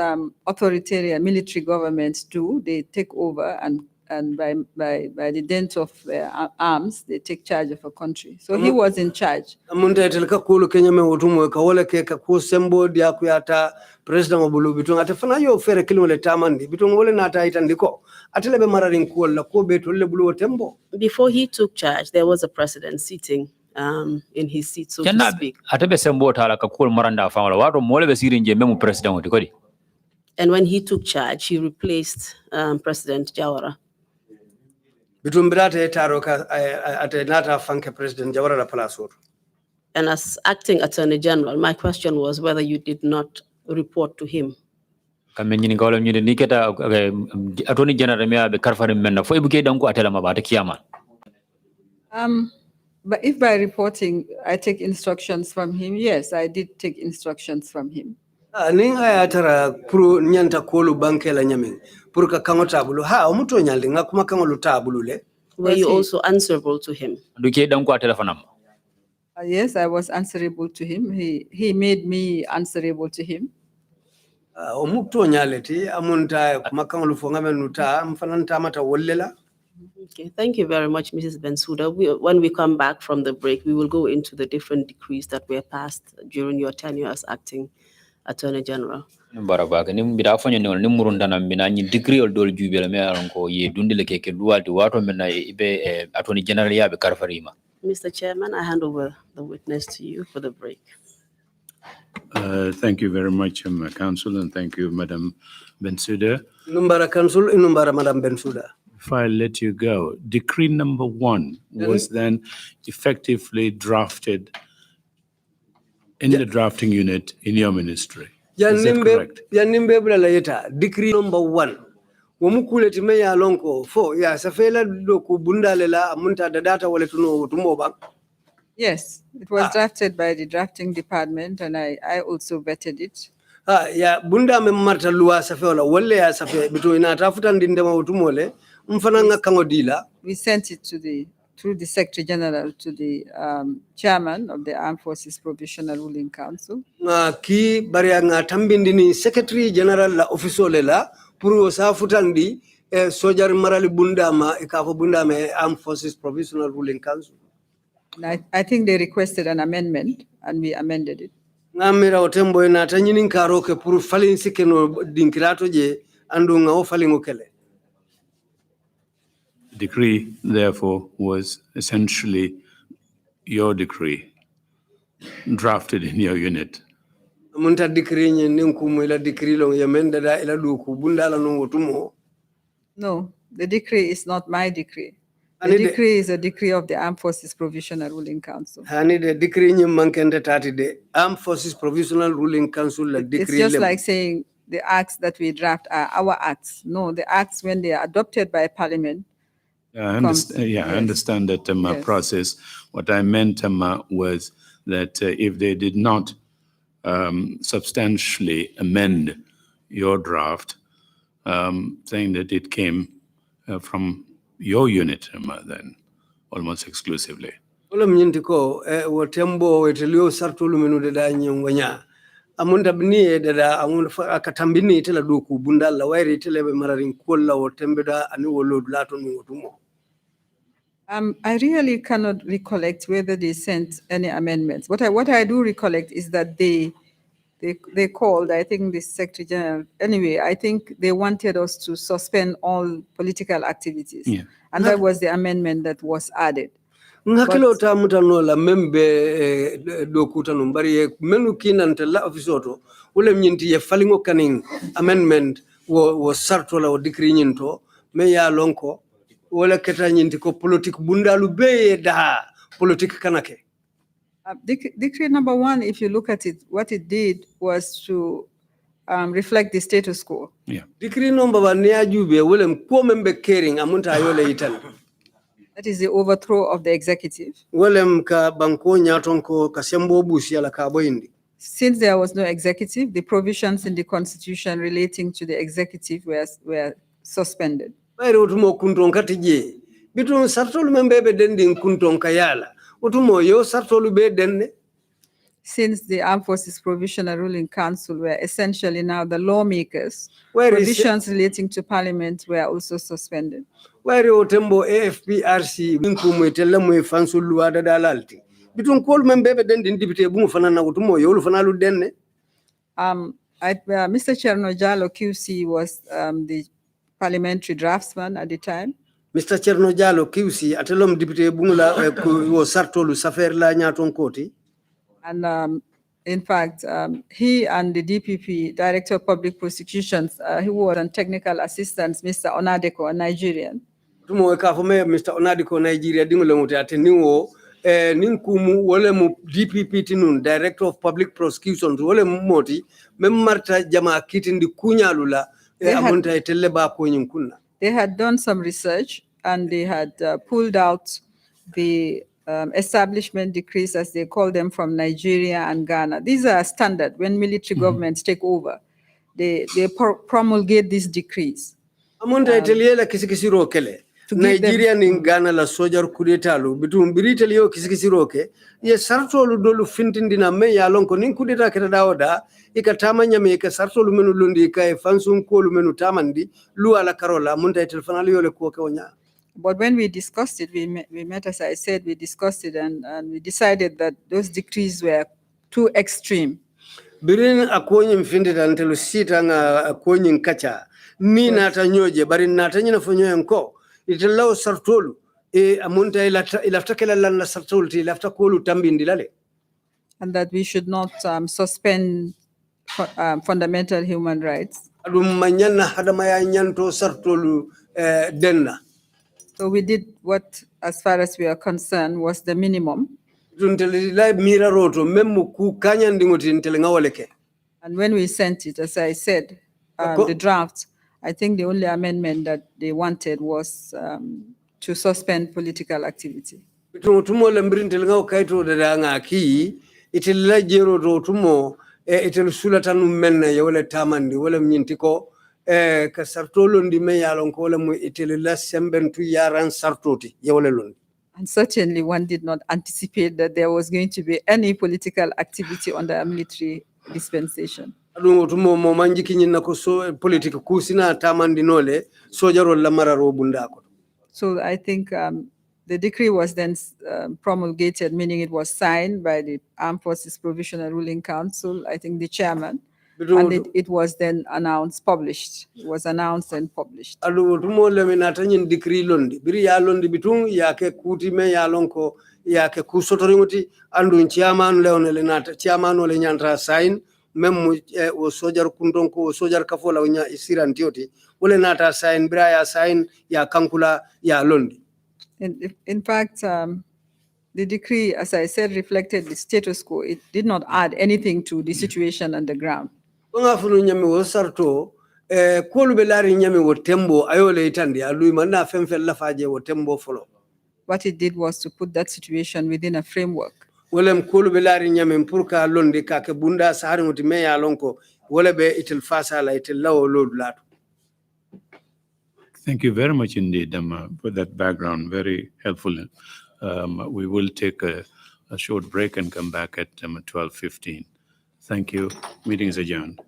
authoritarian military governments do. They take over and by the dint of their arms, they take charge of a country. So he was in charge. Amunta eteleka kulu Kenya me wotumo ka wala ke ka ku sembo dia kuyata president obulu bitu atefana yo fere kilimo le tamandi bitu wala nata itandiko atele be maralin kula ko beto le bulu tembo. Before he took charge, there was a president sitting in his seat, so to speak. atabe sembo tala ka kol maranda fa wala watu mole be sirinje memu president o kodi. And when he took charge, he replaced President Jawara. Bitumbirate etaro ka ate nata fanke president Jawara la palasur. And as acting attorney general, my question was whether you did not report to him. Kamen nyini gawlam nyini niketa attorney general me be karfarim menna fo ibuke dan ko atela mabata kiyama. But if by reporting, I take instructions from him, yes, I did take instructions from him. Ning aya tara pro nyanta kolu banke la nyamin pour ka kango tabulu ha omuto nyalde nga kuma kango lu tabulu le. Were you also answerable to him? Duke dan ko atela fanam. Yes, I was answerable to him. He made me answerable to him. Omuto nyaleti amunta kuma kango lu fonga menuta mfananta mata wollela. Okay, thank you very much, Mrs. Bensouda. When we come back from the break, we will go into the different decrees that were passed during your tenure as acting Attorney General. Barabaga nim bida fanyo ne nim murundana mbina nyi degree ol dol jubele me aronko ye dundile keke luwalti wato mena ibe Attorney General ya be karfarima. Mr. Chairman, I hand over the witness to you for the break. Thank you very much, Council, and thank you, Madam Bensouda. Numbara Council, numbara Madam Bensouda. If I let you go, decree number 1 was then effectively drafted in the drafting unit in your ministry. Is that correct? Yanimbe bula layeta, decree number 1. Wamukule time ya lonko, 4, ya safela do kubunda lela amunta dadata wale tumo. Yes, it was drafted by the drafting department, and I also vetted it. Ya bunda me marta luwa safela wale ya safe bitu ina tafuta ndindema utumole. We sent it through the Secretary General to the chairman of the Armed Forces Provisional Ruling Council. Ki baria nga tambindini Secretary General la official la puru sa futandi sojar marali bundama ikafo bundame Armed Forces Provisional Ruling Council. And I think they requested an amendment, and we amended it. Ngamira otembo ina tanyini karoke puru falin sikeno dinkirato je andu nga o falin okele. Decree, therefore, was essentially your decree, drafted in your unit. Munta decree ni nkumu ila decree long yamenda da ila duku bundala no wotumo. No, the decree is not my decree. The Ani de- decree is a decree of the Armed Forces Provisional Ruling Council. Hani the decree ni mankende tati de Armed Forces Provisional Ruling Council la It's decree just lem. like saying the acts that we draft are our acts. No, the acts, when they are adopted by Parliament, I comes- understand, I yes. understand that Yes. process. What I meant was that if they did not substantially amend your draft, saying that it came from your unit then, almost exclusively. Wala mnyinti ko wotembo wetelio sartulu menu dada nyongwanya. Amunda bini dada amunda akatambini itela duku bundala wairi itela be mararin kola wotembe da ani wolo lato no wotumo. I really cannot recollect whether they sent any amendments. What I do recollect is that they called, I think, the Secretary General. Anyway, I think they wanted us to suspend all political activities. Yeah. And that was the amendment that was added. Ngakilo ta mutano la membe dokuta numbari menu kinante la ofisoto ule mnyinti ye falingo kaning amendment wo sarto la wo decree nyinto me ya lonko wala keta nyinti ko politique bundalu be da politique kanake. Decree number 1, if you look at it, what it did was to reflect the status quo. Yeah. Decree number 1 ne ajube wala ko membe caring amunta ayole itan. That is the overthrow of the executive. Wala ka banko nyatonko kasembo busi ala ka boyindi. Since there was no executive, the provisions in the constitution relating to the executive were suspended. Bayre utumo kunton katije bitun sartolu membe be dendin kunton kayala utumo yo sartolu be denne. Since the Armed Forces Provisional Ruling Council were essentially now the lawmakers, Where is provisions relating to parliament were also suspended. Wayre otembo AFPRC binkumu itella mu fansulu ada dalalti bitun kol membe be dendin député bu mu fanana utumo yo lu fanalu denne. Mr. Chernojalo QC was the parliamentary draftsman at the time. Mr. Chernojalo QC atelom député bu la wo sartolu safer la nyaton koti. And in fact, he and the DPP, Director of Public Prosecutions, he was on technical assistance, Mr. Onadeko, a Nigerian. Tumo ka fo me Mr. Onadeko Nigeria dingulo muti ateniwo ninkumu wole mu DPP tinun Director of Public Prosecutions wole moti mem marta jama kitindi kunyalula amunta etelle ba ko kunna. They had done some research and they had pulled out the establishment decrees, as they call them, from Nigeria and Ghana. These are standard when military governments take over. They promulgate these decrees. Amunta etelle la kisikisiro kele. Nigeria ni Ghana la sojar kudeta lu bitum birite liyo kisikisiro ke ye sartolu dolu fintindina me ya lonko nin kudeta keta dawoda ikatama nyame ke sartolu menu lundi ka fansun kolu menu tamandi lu ala karola amunta telefona liyo le ko onya. But when we discussed it, we met, as I said, we discussed it and we decided that those decrees were too extreme. Birin akonyi mfindita ntelu sita nga akonyi nkacha ni nata nyoje bari nata nyina fonyo nko itelaw sartolu amunta ilafta kala la sartolu ti ilafta kolu tambindi lale. And that we should not suspend fundamental human rights. Adum manyana hadamaya nyanto sartolu denna. So we did what, as far as we are concerned, was the minimum. And when we sent it, as I said, the draft, I think the only amendment that they wanted was to suspend political activity. Ka sartolo ndi me yalon ko le mu itele la sembentu yaran sartoti yewle lon. And certainly one did not anticipate that there was going to be any political activity under a military dispensation. Adungo tumo mo manjiki nyina ko so politique kusina tamandi nole sojaro la mararo bundako. So I think the decree was then promulgated, meaning it was signed by the Armed Forces Provisional Ruling Council, I think the chairman. And it was then published. It was announced and published. Alu tumo le minata nyin decree londi biri ya londi bitung yake kuti me ya lonko yake kusotoringoti andu chairman le onele nata chairman ole nyanta sign même o sojar kundon ko sojar kafola nya sirantioti wala nata sign braya sign ya kankula ya londi. In fact, the decree, as I said, reflected the status quo. It did not add anything to the situation on the ground. Nga funu nyami wo sarto kolu be lari nyami wo tembo ayole itandi alui manna femfe lafaje wo tembo folo. What it did was to put that situation within a framework. Wolem kolu be lari nyami mpurka londi ka ke bunda sahari muti meya lonko wole be itil fasa la itil lawo lodu latu. Thank you very much indeed, for that background. Very helpful. We will take a short break and come back at 12:15. Thank you. Meeting is adjourned.